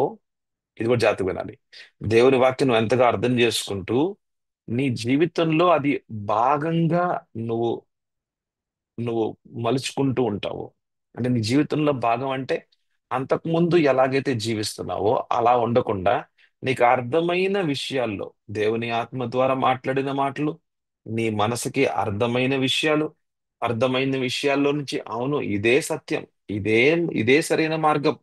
ఇది కూడా జాగ్రత్తగా వినాలి. దేవుని వాక్యం నువ్వు ఎంతగా అర్థం చేసుకుంటూ నీ జీవితంలో అది భాగంగా నువ్వు నువ్వు మలుచుకుంటూ ఉంటావు. అంటే నీ జీవితంలో భాగం అంటే అంతకుముందు ఎలాగైతే జీవిస్తున్నావో అలా ఉండకుండా నీకు అర్థమైన విషయాల్లో, దేవుని ఆత్మ ద్వారా మాట్లాడిన మాటలు, నీ మనసుకి అర్థమైన విషయాలు, అర్థమైన విషయాల్లో నుంచి అవును ఇదే సత్యం, ఇదే ఇదే సరైన మార్గం,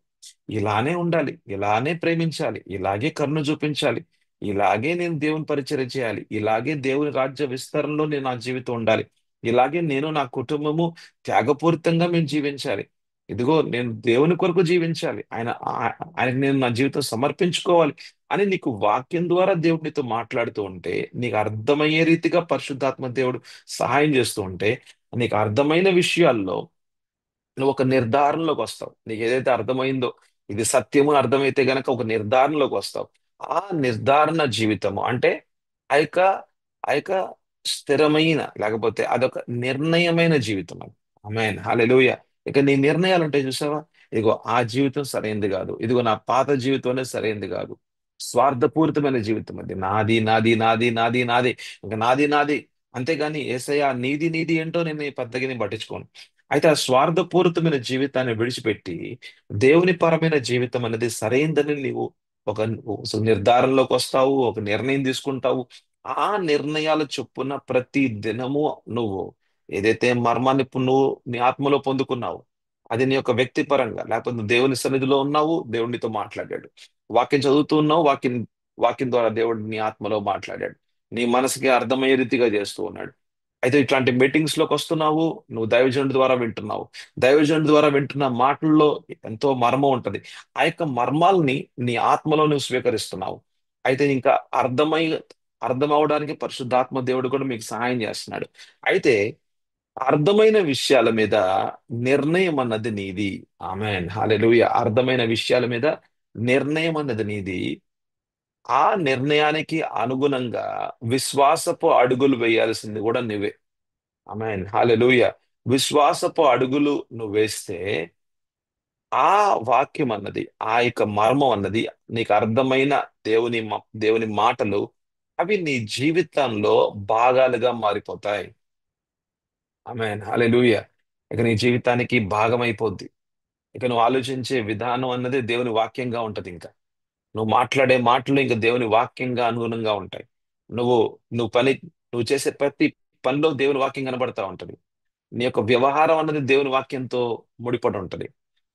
ఇలానే ఉండాలి, ఇలానే ప్రేమించాలి, ఇలాగే కరుణ చూపించాలి, ఇలాగే నేను దేవుని పరిచర్య చేయాలి, ఇలాగే దేవుని రాజ్య విస్తరణలో నేను నా జీవితం ఉండాలి, ఇలాగే నేను నా కుటుంబము త్యాగపూరితంగా మేము జీవించాలి, ఇదిగో నేను దేవుని కొరకు జీవించాలి, ఆయనకి నేను నా జీవితం సమర్పించుకోవాలి అని నీకు వాక్యం ద్వారా దేవుడు నీతో మాట్లాడుతూ ఉంటే, నీకు అర్థమయ్యే రీతిగా పరిశుద్ధాత్మ దేవుడు సహాయం చేస్తూ ఉంటే, నీకు అర్థమైన విషయాల్లో నువ్వు ఒక నిర్ధారణలోకి వస్తావు. నీకు ఏదైతే అర్థమైందో ఇది సత్యము అని అర్థమైతే గనక ఒక నిర్ధారణలోకి వస్తావు. ఆ నిర్ధారణ జీవితము అంటే ఆ యొక్క ఆ యొక్క స్థిరమైన, లేకపోతే అదొక నిర్ణయమైన జీవితం అది. ఆమేన్ హల్లెలూయా. ఇక నీ నిర్ణయాలు ఉంటాయి చూసావా, ఇదిగో ఆ జీవితం సరైనది కాదు, ఇదిగో నా పాత జీవితం అనేది సరైనది కాదు, స్వార్థపూరితమైన జీవితం అది, నాది నాది నాది నాది నాది, ఇంకా నాది నాది. అంతేగాని యేసయ్య నీది నీది ఏంటో నేను పెద్దగా నేను పట్టించుకోను. అయితే ఆ స్వార్థపూరితమైన జీవితాన్ని విడిచిపెట్టి దేవుని పరమైన జీవితం అనేది సరైందని నీవు ఒక ఒక నిర్ధారణలోకి వస్తావు, ఒక నిర్ణయం తీసుకుంటావు. ఆ నిర్ణయాల చొప్పున ప్రతి దినము నువ్వు ఏదైతే మర్మాన్ని ఇప్పుడు నువ్వు నీ ఆత్మలో పొందుకున్నావు, అది నీ యొక్క వ్యక్తిపరంగా, లేకపోతే నువ్వు దేవుని సన్నిధిలో ఉన్నావు, దేవుడు నీతో మాట్లాడాడు, వాక్యం చదువుతూ ఉన్నావు, వాక్యం ద్వారా దేవుడు నీ ఆత్మలో మాట్లాడాడు, నీ మనసుకి అర్థమయ్యే రీతిగా చేస్తూ ఉన్నాడు. అయితే ఇట్లాంటి మీటింగ్స్ లోకి వస్తున్నావు, నువ్వు దైవజనుడి ద్వారా వింటున్నావు, దైవజనుడి ద్వారా వింటున్న మాటల్లో ఎంతో మర్మం ఉంటది. ఆ యొక్క మర్మాల్ని నీ ఆత్మలో నువ్వు స్వీకరిస్తున్నావు. అయితే ఇంకా అర్థం అవడానికి పరిశుద్ధాత్మ దేవుడు కూడా మీకు సహాయం చేస్తున్నాడు. అయితే అర్థమైన విషయాల మీద నిర్ణయం అన్నది నీది. ఆమేన్ హల్లెలూయా. అర్థమైన విషయాల మీద నిర్ణయం అన్నది నీది. ఆ నిర్ణయానికి అనుగుణంగా విశ్వాసపు అడుగులు వేయాల్సింది కూడా నువ్వే. ఆమేన్ హల్లెలూయా. విశ్వాసపు అడుగులు నువ్వు వేస్తే ఆ వాక్యం అన్నది, ఆ యొక్క మర్మం అన్నది, నీకు అర్థమైన దేవుని మాటలు అవి నీ జీవితంలో భాగాలుగా మారిపోతాయి. ఆమేన్ హల్లెలూయా. ఇక నీ జీవితానికి భాగమైపోద్ది. ఇక నువ్వు ఆలోచించే విధానం అన్నది దేవుని వాక్యంగా ఉంటది ఇంకా. నువ్వు మాట్లాడే మాటలు ఇంకా దేవుని వాక్యంగా అనుగుణంగా ఉంటాయి. నువ్వు నువ్వు పని నువ్వు చేసే ప్రతి పనిలో దేవుని వాక్యం కనబడతా ఉంటది. నీ యొక్క వ్యవహారం అన్నది దేవుని వాక్యంతో ముడిపడి ఉంటది.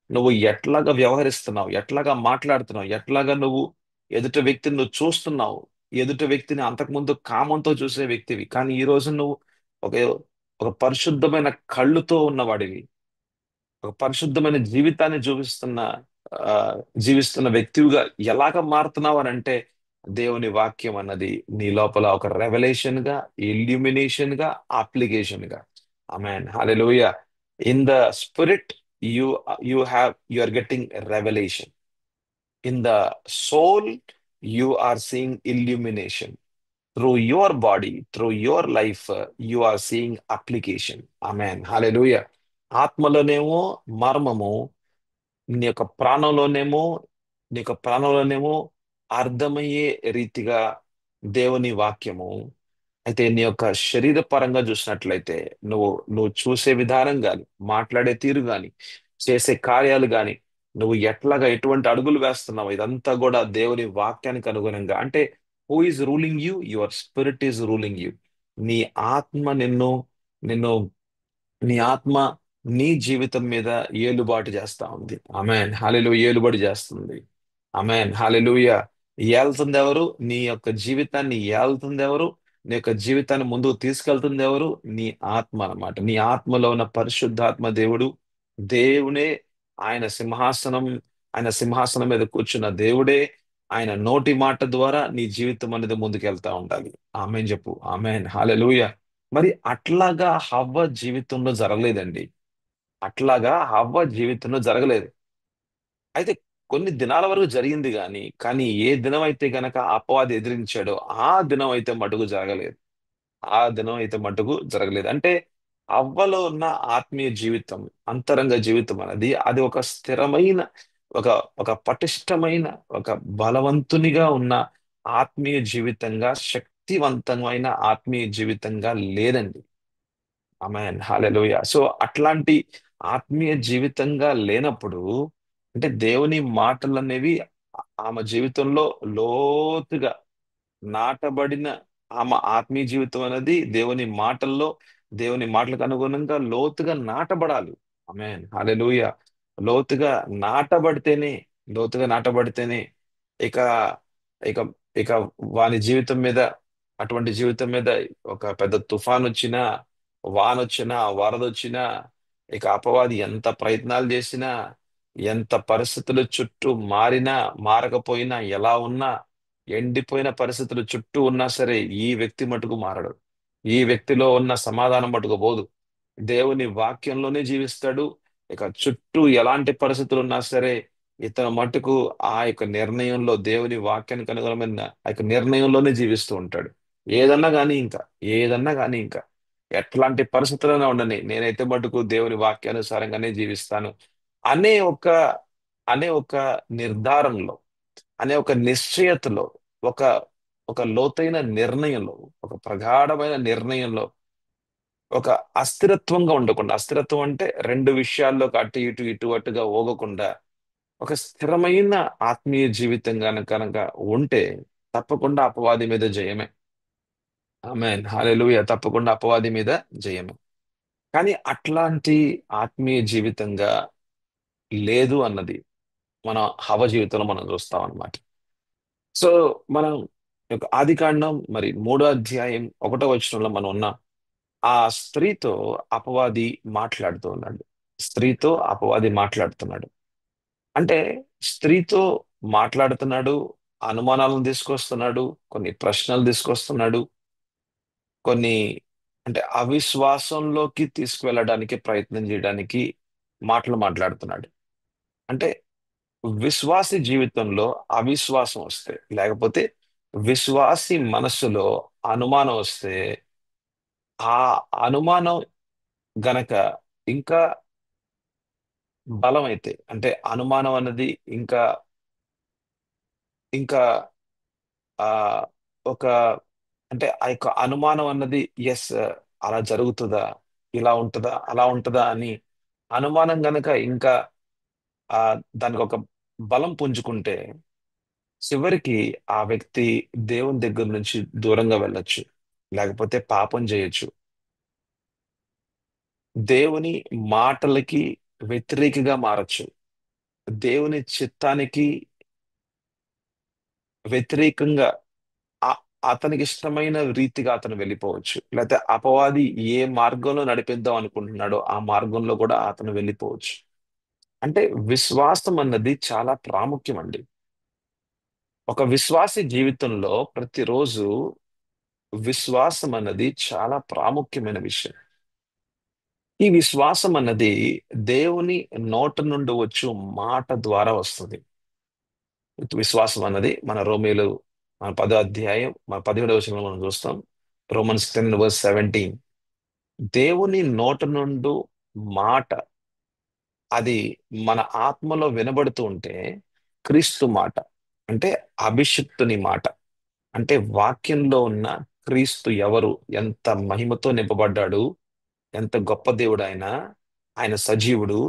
నువ్వు ఎట్లాగా వ్యవహరిస్తున్నావు, ఎట్లాగా మాట్లాడుతున్నావు, ఎట్లాగా నువ్వు ఎదుటి వ్యక్తిని నువ్వు చూస్తున్నావు, ఎదుటి వ్యక్తిని అంతకుముందు కామంతో చూసే వ్యక్తివి, కానీ ఈ రోజు నువ్వు ఒక ఒక పరిశుద్ధమైన కళ్ళుతో ఉన్నవాడివి, ఒక పరిశుద్ధమైన జీవితాన్ని ఆ జీవిస్తున్న వ్యక్తివిగా ఎలాగ మారుతున్నావు అని అంటే, దేవుని వాక్యం అన్నది నీ లోపల ఒక రెవల్యూషన్ గా, ఇల్యూమినేషన్ గా, అప్లికేషన్ గా. Amen hallelujah. In the spirit you you are getting revolution. In the soul, you are seeing illumination. Through your body, through your life, you are seeing application. Amen. Hallelujah. ఆత్మలోనేమో మర్మము, నీ యొక్క ప్రాణంలోనేమో నీ యొక్క ప్రాణంలోనేమో అర్థమయ్యే రీతిగా దేవుని వాక్యము. అయితే నీ యొక్క శరీర పరంగా చూసినట్లయితే నువ్వు నువ్వు చూసే విధానం గాని, మాట్లాడే తీరు గాని, చేసే కార్యాలు గాని, నువ్వు ఎట్లాగా ఎటువంటి అడుగులు వేస్తున్నావు, ఇదంతా కూడా దేవుని వాక్యానికి అనుగుణంగా. అంటే who is ruling you? Your spirit is ruling you. నీ ఆత్మ నిన్ను నీ ఆత్మ నీ జీవితం మీద ఏలుబాటు చేస్తా ఉంది. Amen hallelujah. ఏలుబడి చేస్తుంది. Amen hallelujah. ఏళ్తుంది ఎవరు? నీ యొక్క జీవితాన్ని ఏళ్తుంది ఎవరు? నీ యొక్క జీవితాన్ని ముందుకు తీసుకెళ్తుంది ఎవరు? నీ ఆత్మ అన్నమాట. నీ ఆత్మలో ఉన్న పరిశుద్ధాత్మ దేవుడు, దేవుడే. ఆయన సింహాసనం ఆయన సింహాసనం మీద కూర్చున్న దేవుడే. ఆయన నోటి మాట ద్వారా నీ జీవితం అనేది ముందుకెళ్తా ఉండాలి. ఆమెన్ చెప్పు. Amen hallelujah. మరి అట్లాగా హవ్వ జీవితంలో జరగలేదండి. అట్లాగా హవ్వ జీవితంలో జరగలేదు. అయితే కొన్ని దినాల వరకు జరిగింది కానీ ఏ దినం అయితే గనక అపవాది ఎదిరించాడో ఆ దినం అయితే మటుకు జరగలేదు. ఆ దినం అయితే మటుకు జరగలేదు. అంటే అవ్వలో ఉన్న ఆత్మీయ జీవితం, అంతరంగ జీవితం అనేది అది ఒక స్థిరమైన, ఒక ఒక పటిష్టమైన, ఒక బలవంతునిగా ఉన్న ఆత్మీయ జీవితంగా, శక్తివంతమైన ఆత్మీయ జీవితంగా లేదండి. Amen hallelujah. సో అట్లాంటి ఆత్మీయ జీవితంగా లేనప్పుడు, అంటే దేవుని మాటలు అనేవి ఆమె జీవితంలో లోతుగా నాటబడిన, ఆమె ఆత్మీయ జీవితం అనేది దేవుని మాటలకు అనుగుణంగా లోతుగా నాటబడాలి. ఆమేన్ హల్లెలూయా. లోతుగా నాటబడితేనే లోతుగా నాటబడితేనే ఇక ఇక ఇక వాని జీవితం మీద, అటువంటి జీవితం మీద ఒక పెద్ద తుఫాన్ వచ్చినా, వానొచ్చినా, వరదొచ్చినా, ఇక అపవాది ఎంత ప్రయత్నాలు చేసినా, ఎంత పరిస్థితులు చుట్టూ మారినా, మారకపోయినా, ఎలా ఉన్నా, ఎండిపోయిన పరిస్థితులు చుట్టూ ఉన్నా సరే ఈ వ్యక్తి మటుకు మారడు. ఈ వ్యక్తిలో ఉన్న సమాధానం మటుకు పోదు. దేవుని వాక్యంలోనే జీవిస్తాడు. ఇక చుట్టూ ఎలాంటి పరిస్థితులు ఉన్నా సరే ఇతను మటుకు ఆ యొక్క నిర్ణయంలో, దేవుని వాక్యానికి అనుగుణమైన ఆ యొక్క నిర్ణయంలోనే జీవిస్తూ ఉంటాడు. ఏదన్నా కానీ ఇంకా ఏదన్నా కానీ ఇంకా ఎట్లాంటి పరిస్థితులైనా ఉండని, నేనైతే మటుకు దేవుని వాక్యానుసారంగానే జీవిస్తాను అనే ఒక అనే ఒక నిర్ధారణలో, అనే ఒక నిశ్చయతలో, ఒక ఒక లోతైన నిర్ణయంలో, ఒక ప్రగాఢమైన నిర్ణయంలో, ఒక అస్థిరత్వంగా ఉండకుండా, అస్థిరత్వం అంటే రెండు విషయాల్లో అటు ఇటు ఇటు అటుగా ఊగకుండా ఒక స్థిరమైన ఆత్మీయ జీవితం కనుక ఉంటే తప్పకుండా అపవాది మీద జయమే. ఆమేన్ హల్లెలూయా. తప్పకుండా అపవాది మీద జయమే. కానీ అట్లాంటి ఆత్మీయ జీవితంగా లేదు అన్నది మన హవ జీవితంలో మనం చూస్తాం అన్నమాట. సో మనం ఆదికాండం మరి 3వ అధ్యాయం 1వ వచనంలో మనం ఉన్నాం. ఆ స్త్రీతో అపవాది మాట్లాడుతూ ఉన్నాడు. స్త్రీతో అపవాది మాట్లాడుతున్నాడు. అంటే స్త్రీతో మాట్లాడుతున్నాడు, అనుమానాలను తీసుకొస్తున్నాడు, కొన్ని ప్రశ్నలు తీసుకొస్తున్నాడు, కొన్ని అంటే అవిశ్వాసంలోకి తీసుకువెళ్ళడానికి ప్రయత్నం చేయడానికి మాటలు మాట్లాడుతున్నాడు. అంటే విశ్వాసి జీవితంలో అవిశ్వాసం వస్తే, లేకపోతే విశ్వాసి మనస్సులో అనుమానం వస్తే, ఆ అనుమానం గనక ఇంకా బలమైతే, అంటే అనుమానం అన్నది ఇంకా ఇంకా ఆ ఒక అంటే ఆ యొక్క అనుమానం అన్నది ఎస్, అలా జరుగుతుందా, ఇలా ఉంటుందా, అలా ఉంటుందా అని అనుమానం గనక ఇంకా ఆ దానికి ఒక బలం పుంజుకుంటే చివరికి ఆ వ్యక్తి దేవుని దగ్గర నుంచి దూరంగా వెళ్ళొచ్చు, లేకపోతే పాపం చేయొచ్చు, దేవుని మాటలకి వ్యతిరేకిగా మారచ్చు, దేవుని చిత్తానికి వ్యతిరేకంగా ఆ- అతనికి ఇష్టమైన రీతిగా అతను వెళ్ళిపోవచ్చు. లేకపోతే అపవాది ఏ మార్గంలో నడిపిద్దాం అనుకుంటున్నాడో ఆ మార్గంలో కూడా అతను వెళ్ళిపోవచ్చు. అంటే విశ్వాసం అన్నది చాలా ప్రాముఖ్యం అండి. ఒక విశ్వాసి జీవితంలో ప్రతిరోజు విశ్వాసం అన్నది చాలా ప్రాముఖ్యమైన విషయం. ఈ విశ్వాసం అన్నది, దేవుని నోట నుండి వచ్చు మాట ద్వారా వస్తుంది. విశ్వాసం అన్నది మన రోమేలు మన 10వ అధ్యాయం మన 17వ వచనంలో మనం చూస్తాం. Romans 10:17. దేవుని నోట నుండు మాట అది మన ఆత్మలో వినబడుతూ ఉంటే క్రీస్తు మాట, అంటే అభిషిక్తుని మాట, అంటే వాక్యంలో ఉన్న క్రీస్తు ఎవరు, ఎంత మహిమతో నింపబడ్డాడు, ఎంత గొప్ప దేవుడు ఆయన, ఆయన సజీవుడు,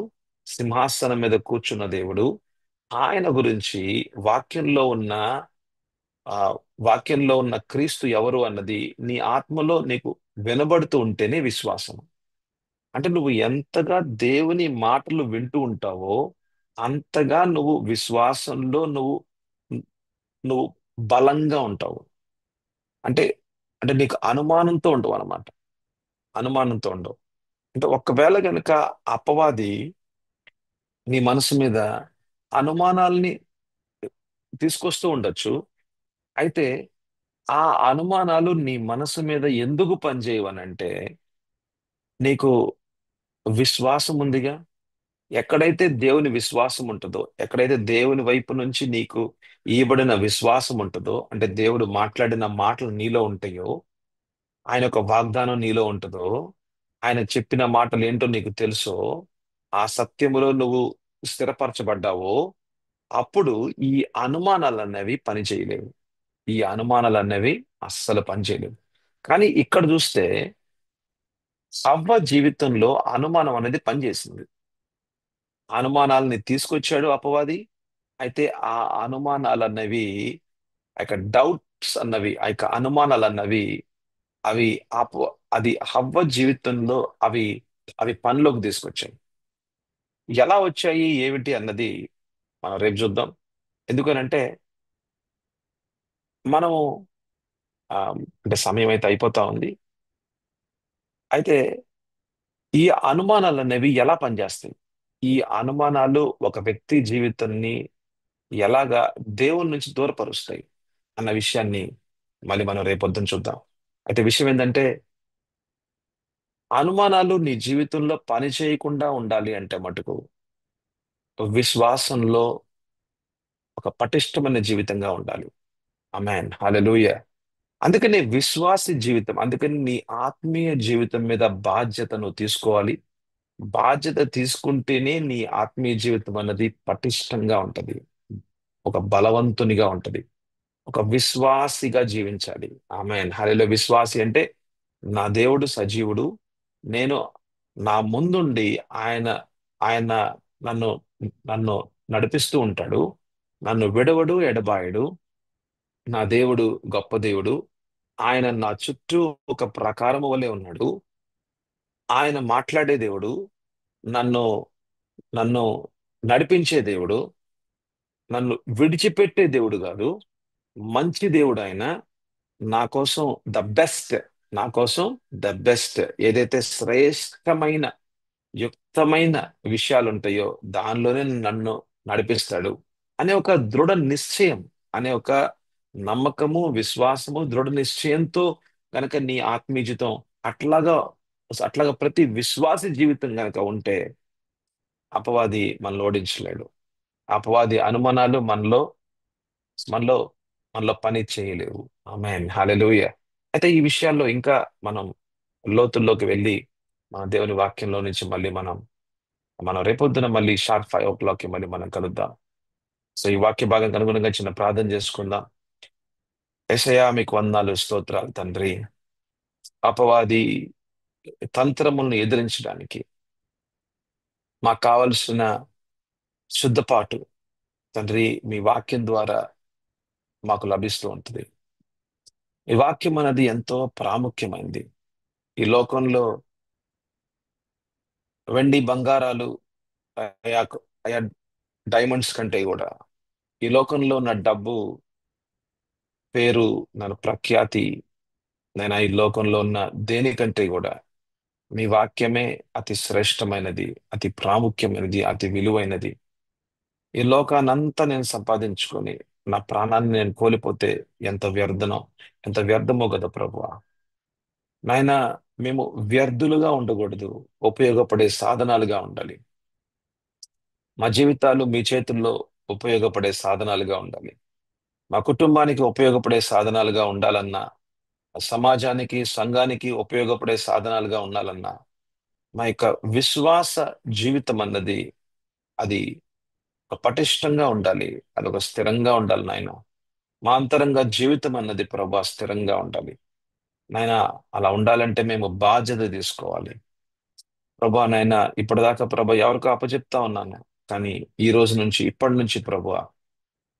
సింహాసనం మీద కూర్చున్న దేవుడు, ఆయన గురించి వాక్యంలో ఉన్న ఆ వాక్యంలో ఉన్న క్రీస్తు ఎవరు అన్నది నీ ఆత్మలో నీకు వినబడుతూ ఉంటేనే విశ్వాసం. అంటే నువ్వు ఎంతగా దేవుని మాటలు వింటూ ఉంటావో అంతగా నువ్వు విశ్వాసంలో నువ్వు బలంగా ఉంటావు. అంటే అంటే నీకు అనుమానంతో ఉండవు అనమాట. అనుమానంతో ఉండవు. అంటే ఒకవేళ గనుక అపవాది నీ మనసు మీద అనుమానాల్ని తీసుకొస్తూ ఉండొచ్చు. అయితే ఆ అనుమానాలు నీ మనసు మీద ఎందుకు పనిచేయవనంటే నీకు విశ్వాసం ఉందిగా. ఎక్కడైతే దేవుని విశ్వాసం ఉంటుందో, ఎక్కడైతే దేవుని వైపు నుంచి నీకు ఇవ్వబడిన విశ్వాసం ఉంటుందో, అంటే దేవుడు మాట్లాడిన మాటలు నీలో ఉంటాయో, ఆయన ఒక వాగ్దానం నీలో ఉంటుందో, ఆయన చెప్పిన మాటలు ఏంటో నీకు తెలుసో, ఆ సత్యములో నువ్వు స్థిరపరచబడ్డావో, అప్పుడు ఈ అనుమానాలన్నవి పని చేయలేవు. ఈ అనుమానాలన్నవి అస్సలు పని చేయలేవు. కానీ ఇక్కడ చూస్తే హవ్వ జీవితంలో అనుమానం అనేది పనిచేసింది. అనుమానాలని తీసుకొచ్చాడు అపవాది. అయితే ఆ అనుమానాలన్నవి, ఆ యొక్క డౌట్స్ అన్నవి, ఆ యొక్క అనుమానాలన్నవి అవి అప అది హవ్వ జీవితంలో అవి అవి పనిలోకి తీసుకొచ్చాయి. ఎలా వచ్చాయి ఏమిటి అన్నది మనం రేపు చూద్దాం. ఎందుకనంటే మనము అంటే సమయం అయితే అయిపోతా ఉంది. అయితే ఈ అనుమానాలు అనేవి ఎలా పనిచేస్తాయి, ఈ అనుమానాలు ఒక వ్యక్తి జీవితాన్ని ఎలాగా దేవుని నుంచి దూరపరుస్తాయి అన్న విషయాన్ని మళ్ళీ మనం రేపొద్దున చూద్దాం. అయితే విషయం ఏంటంటే అనుమానాలు నీ జీవితంలో పని చేయకుండా ఉండాలి అంటే మటుకు విశ్వాసంలో ఒక పటిష్టమైన జీవితంగా ఉండాలి. ఆమేన్, హల్లెలూయా. అందుకని విశ్వాసి జీవితం, అందుకని నీ ఆత్మీయ జీవితం మీద బాధ్యతను తీసుకోవాలి. బాధ్యత తీసుకుంటేనే నీ ఆత్మీయ జీవితం అన్నది పటిష్టంగా ఉంటది, ఒక బలవంతునిగా ఉంటది, ఒక విశ్వాసిగా జీవించాలి. ఆమేన్, హల్లెలూయా. విశ్వాసి అంటే నా దేవుడు సజీవుడు, నేను నా ముందుండి ఆయన ఆయన నన్ను నన్ను నడిపిస్తూ ఉంటాడు, నన్ను విడవడు ఎడబాయడు. నా దేవుడు గొప్ప దేవుడు. ఆయన నా చుట్టూ ఒక ప్రాకారము వలె ఉన్నాడు. ఆయన మాట్లాడే దేవుడు, నన్ను నన్ను నడిపించే దేవుడు, నన్ను విడిచిపెట్టే దేవుడు కాదు. మంచి దేవుడు ఆయన. నా కోసం ద బెస్ట్, నా కోసం ద బెస్ట్, ఏదైతే శ్రేష్టమైన యుక్తమైన విషయాలు ఉంటాయో దానిలోనే నన్ను నడిపిస్తాడు అనే ఒక దృఢ నిశ్చయం, అనే ఒక నమ్మకము, విశ్వాసము, దృఢ నిశ్చయంతో గనక నీ ఆత్మీయ జీవితం అట్లాగా అట్లాగా ప్రతి విశ్వాసి జీవితం గనక ఉంటే అపవాది మనల్ని ఓడించలేడు. అపవాది అనుమానాలు మనలో మనలో పని చేయలేవు. ఆమేన్, హల్లెలూయా. అయితే ఈ విషయాల్లో ఇంకా మనం లోతుల్లోకి వెళ్ళి మన దేవుని వాక్యంలో నుంచి మళ్ళీ మనం మనం రేపొద్దున మళ్ళీ షార్ప్ 5 o'clock మళ్ళీ మనం కలుద్దాం. సో ఈ వాక్య భాగానికి అనుగుణంగా చిన్న ప్రార్థన చేసుకుందాం. యేసయ్యా, మీకు వందనాలు, స్తోత్రాలు తండ్రి. అపవాది తంత్రములను ఎదిరించడానికి మాకు కావలసిన శుద్ధపాటు తండ్రి మీ వాక్యం ద్వారా మాకు లభిస్తూ ఉంటుంది. ఈ వాక్యం అనేది ఎంతో ప్రాముఖ్యమైనది. ఈ లోకంలో వెండి బంగారాలు, అయా అయా డైమండ్స్ కంటే కూడా ఈ లోకంలో ఉన్న డబ్బు, పేరు, నన్ను ప్రఖ్యాతి, నేను ఈ లోకంలో ఉన్న దేనికంటే కూడా మీ వాక్యమే అతి శ్రేష్టమైనది, అతి ప్రాముఖ్యమైనది, అతి విలువైనది. ఈ లోకానంతా నేను సంపాదించుకొని నా ప్రాణాన్ని నేను కోల్పోతే ఎంత వ్యర్థనో, ఎంత వ్యర్థమో కదా ప్రభువా. నాయనా, మేము వ్యర్థులుగా ఉండకూడదు, ఉపయోగపడే సాధనాలుగా ఉండాలి. మా జీవితాలు మీ చేతుల్లో ఉపయోగపడే సాధనాలుగా ఉండాలి. మా కుటుంబానికి ఉపయోగపడే సాధనాలుగా ఉండాలన్నా, సమాజానికి, సంఘానికి ఉపయోగపడే సాధనాలుగా ఉండాలన్నా, మా యొక్క విశ్వాస జీవితం అన్నది అది ఒక పటిష్టంగా ఉండాలి. అదొక స్థిరంగా ఉండాలి నాయన. మా అంతరంగ జీవితం అన్నది ప్రభా స్థిరంగా ఉండాలి. నాయన, అలా ఉండాలంటే మేము బాధ్యత తీసుకోవాలి. ప్రభా నాయన, ఇప్పటిదాకా ప్రభా ఎవరికో అప్పచెప్తా ఉన్నాను. కానీ ఈ రోజు నుంచి, ఇప్పటి నుంచి ప్రభా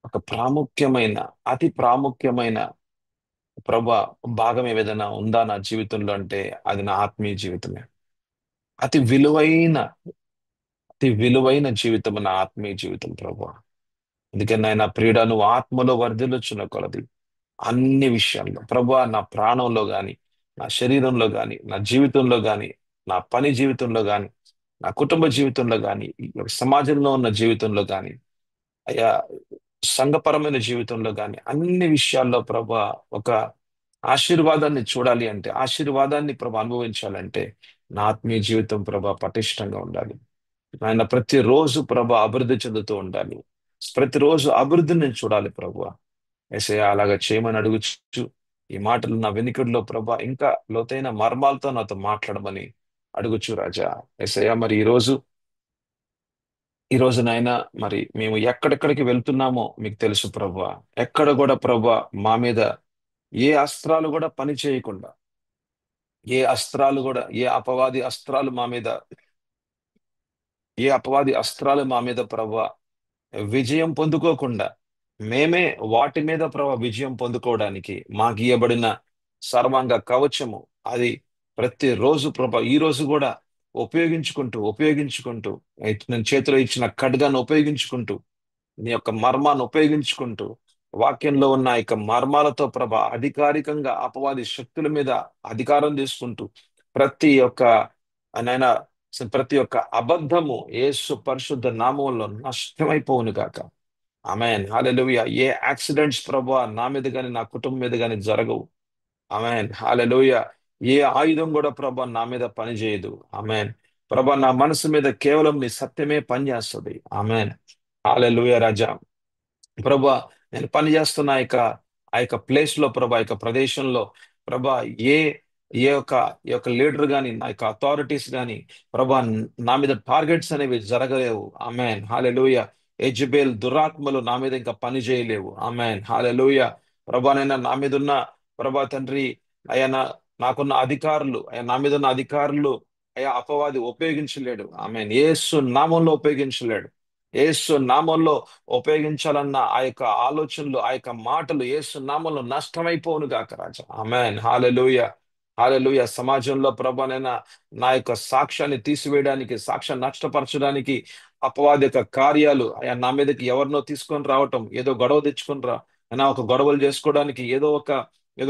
ఒక ప్రాముఖ్యమైన, అతి ప్రాముఖ్యమైన ప్రభా భాగం ఏదైనా ఉందా నా జీవితంలో అంటే అది నా ఆత్మీయ జీవితమే. అతి విలువైన, అతి విలువైన జీవితం నా ఆత్మీయ జీవితం ప్రభా. అందుకే నాయన ప్రియుడా, నువ్వు ఆత్మలో వర్ధిల్లుచున్న కొలది అన్ని విషయాల్లో ప్రభా, నా ప్రాణంలో గాని, నా శరీరంలో గాని, నా జీవితంలో గాని, నా పని జీవితంలో గాని, నా కుటుంబ జీవితంలో గాని, ఈ సమాజంలో ఉన్న జీవితంలో గాని, అయ్యా సంఘపరమైన జీవితంలో గాని, అన్ని విషయాల్లో ప్రభా ఒక ఆశీర్వాదాన్ని చూడాలి అంటే, ఆశీర్వాదాన్ని ప్రభా అనుభవించాలంటే నా ఆత్మీయ జీవితం ప్రభా పటిష్టంగా ఉండాలి. ఆయన ప్రతిరోజు ప్రభా అభివృద్ధి చెందుతూ ఉండాలి. ప్రతిరోజు అభివృద్ధిని నేను చూడాలి ప్రభు. యేసయ్య అలాగా చేయమని అడుగుచు, ఈ మాటలు నా వెనుకడిలో ప్రభా ఇంకా లోతైన మర్మాలతో నాతో మాట్లాడమని అడుగుచు రాజా. యేసయ్య, మరి ఈ రోజు నాయన, మరి మేము ఎక్కడెక్కడికి వెళ్తున్నామో మీకు తెలుసు ప్రభా. ఎక్కడ కూడా ప్రభా మా మీద ఏ అస్త్రాలు కూడా పని చేయకుండా, ఏ అపవాది అస్త్రాలు మా మీద, ఏ అపవాది అస్త్రాలు మా మీద ప్రభా విజయం పొందుకోకుండా, మేమే వాటి మీద ప్రభా విజయం పొందుకోవడానికి మాకు ఇవ్వబడిన సర్వాంగ కవచము అది ప్రతిరోజు ప్రభా ఈ రోజు కూడా ఉపయోగించుకుంటూ నేను చేతిలో ఇచ్చిన ఖడ్గాన్ని ఉపయోగించుకుంటూ, నీ యొక్క మర్మాన్ని ఉపయోగించుకుంటూ, వాక్యంలో ఉన్న ఈ యొక్క మర్మాలతో ప్రభ అధికారికంగా అపవాది శక్తుల మీద అధికారం తీసుకుంటూ, ప్రతి ఒక్క నాయన ప్రతి ఒక్క అబద్ధము యేసు పరిశుద్ధ నామంలో నష్టమైపోవును గాక. ఆమేన్, హల్లెలూయా. ఏ యాక్సిడెంట్స్ ప్రభా నా మీద గాని, నా కుటుంబం మీద గాని జరగవు. ఆమేన్, హల్లెలూయా. ఏ ఆయుధం కూడా ప్రభా నా మీద పనిచేయదు. ఆమేన్. ప్రభా నా మనసు మీద కేవలం నీ సత్యమే పనిచేస్తుంది. ఆమేన్, హల్లెలూయా రాజా. ప్రభా, నేను పని చేస్తున్న ఆ యొక్క ప్లేస్ లో ప్రభా, ఆ యొక్క ప్రదేశంలో ప్రభా, ఏ ఏ యొక్క ఈ యొక్క లీడర్ గాని, నా యొక్క అథారిటీస్ గాని ప్రభా నా మీద టార్గెట్స్ అనేవి జరగలేవు. ఆమెన్, హల్లెలూయ. యెజెబెల్ దురాత్మలు నా మీద ఇంకా పని చేయలేవు. ఆమెన్, హల్లెలూయ. ప్రభా నైనా నా మీద ఉన్న ప్రభా తండ్రి, అయ్యా నాకున్న అధికారులు, అయ్యా నా మీద ఉన్న అధికారులు అయ్యా అపవాది ఉపయోగించలేడు. ఆమెన్, యేసు నామంలో ఉపయోగించలేడు. యేసు నామంలో ఉపయోగించాలన్న ఆ యొక్క ఆలోచనలు, ఆ యొక్క మాటలు యేసు నామంలో నష్టమైపోవును గాక రాజా. ఆమేన్, హల్లెలూయ. హల్లెలూయ. సమాజంలో ప్రభానైనా నా యొక్క సాక్ష్యాన్ని తీసివేయడానికి, సాక్ష్యాన్ని నష్టపరచడానికి అపవాది యొక్క కార్యాలు అయ్యా నా మీదకి ఎవరినో తీసుకొని రావటం, ఏదో గొడవ తెచ్చుకొని అయినా ఒక గొడవలు చేసుకోవడానికి ఏదో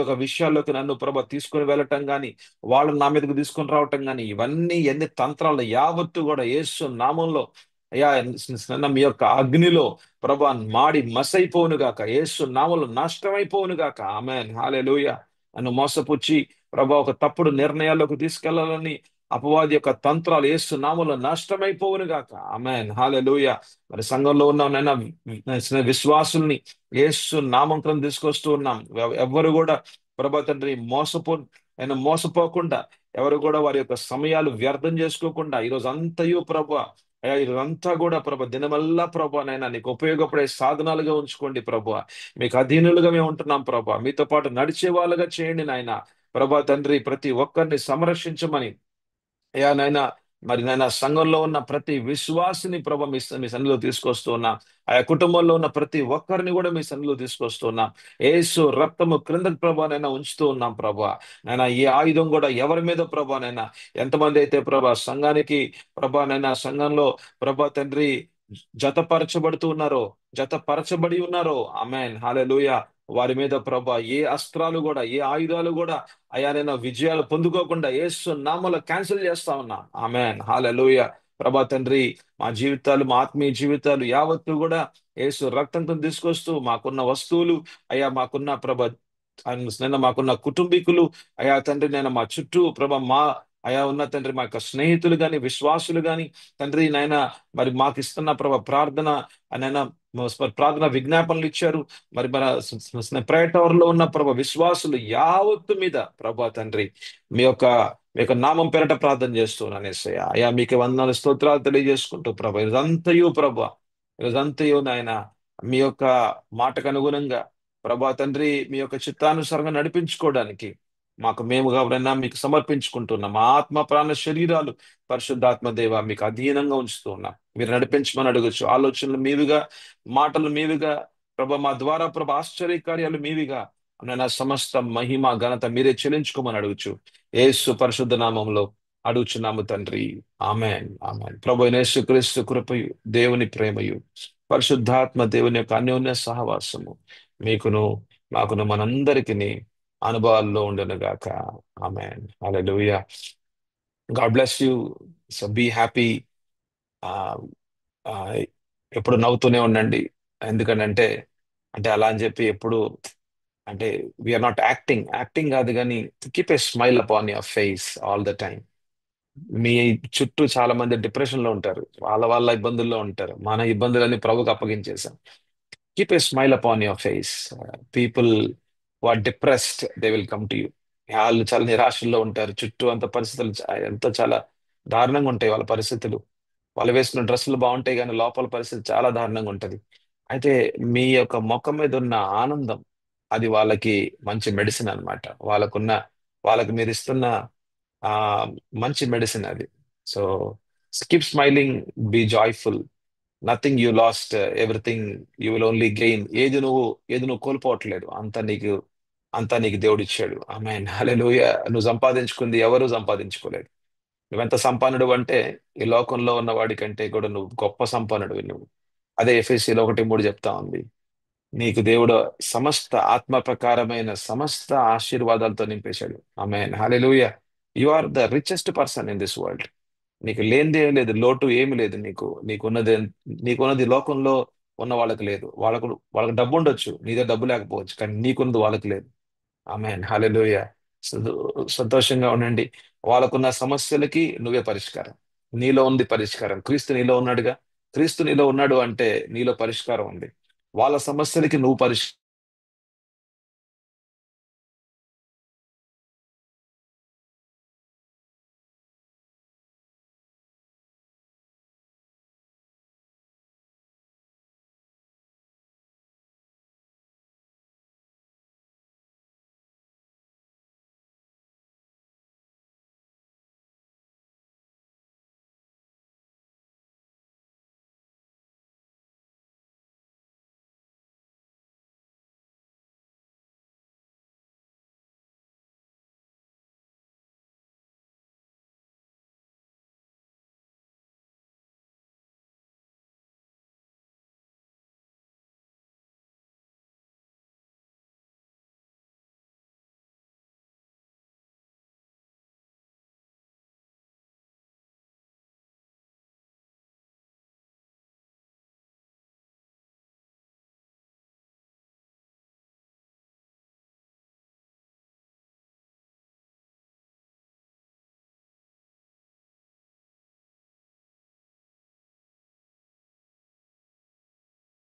ఒక విషయాల్లోకి నన్ను తీసుకొని వెళ్ళటం గాని, వాళ్ళని నా మీదకి తీసుకొని రావటం గాని, ఇవన్నీ ఎన్ని తంత్రాలు యావత్తు కూడా యేసు నామంలో అయ్యా మీ యొక్క అగ్నిలో ప్రభా మాడి మసైపోవును గాక, యేసు నామములో నష్టమైపోవును గాక. ఆమేన్, హల్లెలూయ. నన్ను మోసపుచ్చి ప్రభా ఒక తప్పుడు నిర్ణయాల్లోకి తీసుకెళ్లాలని అపవాది యొక్క తంత్రాలు యేసు నామములో నష్టమైపోవును గాక. ఆమేన్, హల్లెలూయ. మరి సంఘంలో ఉన్న విశ్వాసుల్ని యేసు నామంతో తీసుకొస్తూ ఉన్నాం. ఎవ్వరు కూడా ప్రభా తండ్రి మోసపోకుండా, ఎవరు కూడా వారి యొక్క సమయాలు వ్యర్థం చేసుకోకుండా ఈరోజు అంతయు ప్రభా, అయ్యా ఇదంతా కూడా దినమల్లా నైనా నీకు ఉపయోగపడే సాధనాలుగా ఉంచుకోండి ప్రభా. మీకు అధీనులుగా మేము ఉంటున్నాం ప్రభా. మీతో పాటు నడిచే వాళ్ళగా చేయండి నాయన. తండ్రి, ప్రతి ఒక్కరిని సంరక్షించమని అయ్యా నాయనా, మరి నాయన సంఘంలో ఉన్న ప్రతి విశ్వాసిని మీ సన్నిధిలో తీసుకొస్తూ ఉన్నా. ఆయా కుటుంబంలో ఉన్న ప్రతి ఒక్కరిని కూడా మీ సన్నిధిలో తీసుకొస్తూ ఉన్నా. ఏసు రక్తము క్రిందకి నైనా ఉంచుతూ ఉన్నాం ప్రభా. నైనా ఈ ఆయుధం కూడా ఎవరి మీద నైనా, ఎంతమంది అయితే సంఘానికి నైనా సంఘంలో తండ్రి జతపరచబడుతూ ఉన్నారో, జతపరచబడి ఉన్నారో, ఆమేన్, హల్లెలూయా. వారి మీద ఏ అస్త్రాలు కూడా, ఏ ఆయుధాలు కూడా అయ్యా నేను విజయాలు పొందుకోకుండా యేసు నామములో క్యాన్సిల్ చేస్తా ఉన్నా. ఆమేన్, హల్లెలూయా. తండ్రి, మా జీవితాలు, మా ఆత్మీయ జీవితాలు యావత్తు కూడా యేసు రక్తంతో తీసుకొస్తూ మాకున్న వస్తువులు అయ్యా, మాకున్న నేను మాకున్న కుటుంబీకులు అయ్యా తండ్రి, నేను మా చుట్టూ అయా ఉన్న తండ్రి, మా యొక్క స్నేహితులు గాని, విశ్వాసులు గాని తండ్రి నాయన, మరి మాకు ఇస్తున్న ప్రార్థన నైనా ప్రార్థన విజ్ఞాపనలు ఇచ్చారు. మరి మన ప్రేయర్ టవర్ లో ఉన్న ప్రభా విశ్వాసులు యావత్తు మీద ప్రభా తండ్రి మీ యొక్క నామం పేరట ప్రార్థన చేస్తున్నాను యేసయ్య. అయా మీకు వందనాలు స్తోత్రాలు తెలియజేసుకుంటూ ప్రభా ఇదంతయు ప్రభా ఇదంతయు నాయన మీ యొక్క మాటకు అనుగుణంగా ప్రభా తండ్రి మీ యొక్క చిత్తానుసారంగా నడిపించుకోవడానికి మాకు మేముగా ఎవరైనా మీకు సమర్పించుకుంటున్నాం. మా ఆత్మ ప్రాణ శరీరాలు పరిశుద్ధాత్మ దేవ మీకు అధీనంగా ఉంచుతూ ఉన్నాం. మీరు నడిపించమని అడగచ్చు. ఆలోచనలు మీవిగా, మాటలు మీవిగా ప్రభ మా ద్వారా ప్రభ ఆశ్చర్యకార్యాలు మీవిగా నా సమస్త మహిమ ఘనత మీరే చెల్లించుకోమని అడుగుచు యేసు పరిశుద్ధ నామంలో అడుగుచున్నాము తండ్రి. Amen, amen. ప్రభు అయిన యేసుక్రీస్తు కృపయు, దేవుని ప్రేమయు, పరిశుద్ధాత్మ దేవుని యొక్క అన్యోన్య సహవాసము మీకును మాకును మనందరికీ అనుభవాల్లో ఉండను గాక. Amen. Hallelujah. God bless you. So be happy. ఎప్పుడు నవ్వుతూనే ఉండండి. ఎందుకనంటే అంటే అలా అని చెప్పి ఎప్పుడు అంటే వీఆర్ నాట్ యాక్టింగ్ యాక్టింగ్ కాదు, కానీ keep a smile upon your face all the time. మీ చుట్టూ చాలా మంది డిప్రెషన్ లో ఉంటారు, వాళ్ళ వాళ్ళ ఇబ్బందుల్లో ఉంటారు. మన ఇబ్బందులన్నీ ప్రభుకు అప్పగించేసాం. Keep a smile upon your face. People who are depressed they will come to you. వాళ్ళు చాలా నిరాశల్లో ఉంటారు. చుట్టూ అంత పరిస్థితులు ఎంతో చాలా దారుణంగా ఉంటాయి వాళ్ళ పరిస్థితులు. వాళ్ళు వేసుకున్న డ్రెస్సులు బాగుంటాయి కానీ లోపల పరిస్థితి చాలా దారుణంగా ఉంటది. అయితే మీ యొక్క ముఖం మీద ఉన్న ఆనందం అది వాళ్ళకి మంచి మెడిసిన్ అన్నమాట. వాళ్ళకి మీరు ఇస్తున్న ఆ మంచి మెడిసిన్ అది. So keep smiling, be joyful. Nothing you lost, everything you will only gain. ఏది నువ్వు కోల్పోవట్లేదు, అంతా నీకు దేవుడు ఇచ్చాడు. ఆమేన్, హల్లెలూయా. నువ్వు సంపాదించుకుంది ఎవరు సంపాదించుకోలేదు. నువ్వెంత సంపన్నుడు అంటే ఈ లోకంలో ఉన్న వాడి కంటే కూడా నువ్వు గొప్ప సంపన్నుడివి నువ్వు. అదే ఎఫెసీలో 1:3 చెప్తా ఉంది. నీకు దేవుడు సమస్త ఆత్మ ప్రకారమైన సమస్త ఆశీర్వాదాలతో నింపేశాడు. Amen, hallelujah. You are the richest person in this world. నీకు లేనిది ఏం లేదు, లోటు ఏమి లేదు. నీకున్నది లోకంలో ఉన్న వాళ్ళకి లేదు. వాళ్ళకి డబ్బు ఉండొచ్చు, నీ దగ్గర డబ్బు లేకపోవచ్చు, కానీ నీకున్నది వాళ్ళకి లేదు. ఆమేన్, హల్లెలూయా. సంతోషంగా ఉండండి. వాళ్ళకున్న సమస్యలకి నువ్వే పరిష్కారం. నీలో ఉంది పరిష్కారం. క్రీస్తు నీలో ఉన్నాడుగా. క్రీస్తు నీలో ఉన్నాడు అంటే నీలో పరిష్కారం ఉంది. వాళ్ళ సమస్యలకి నువ్వు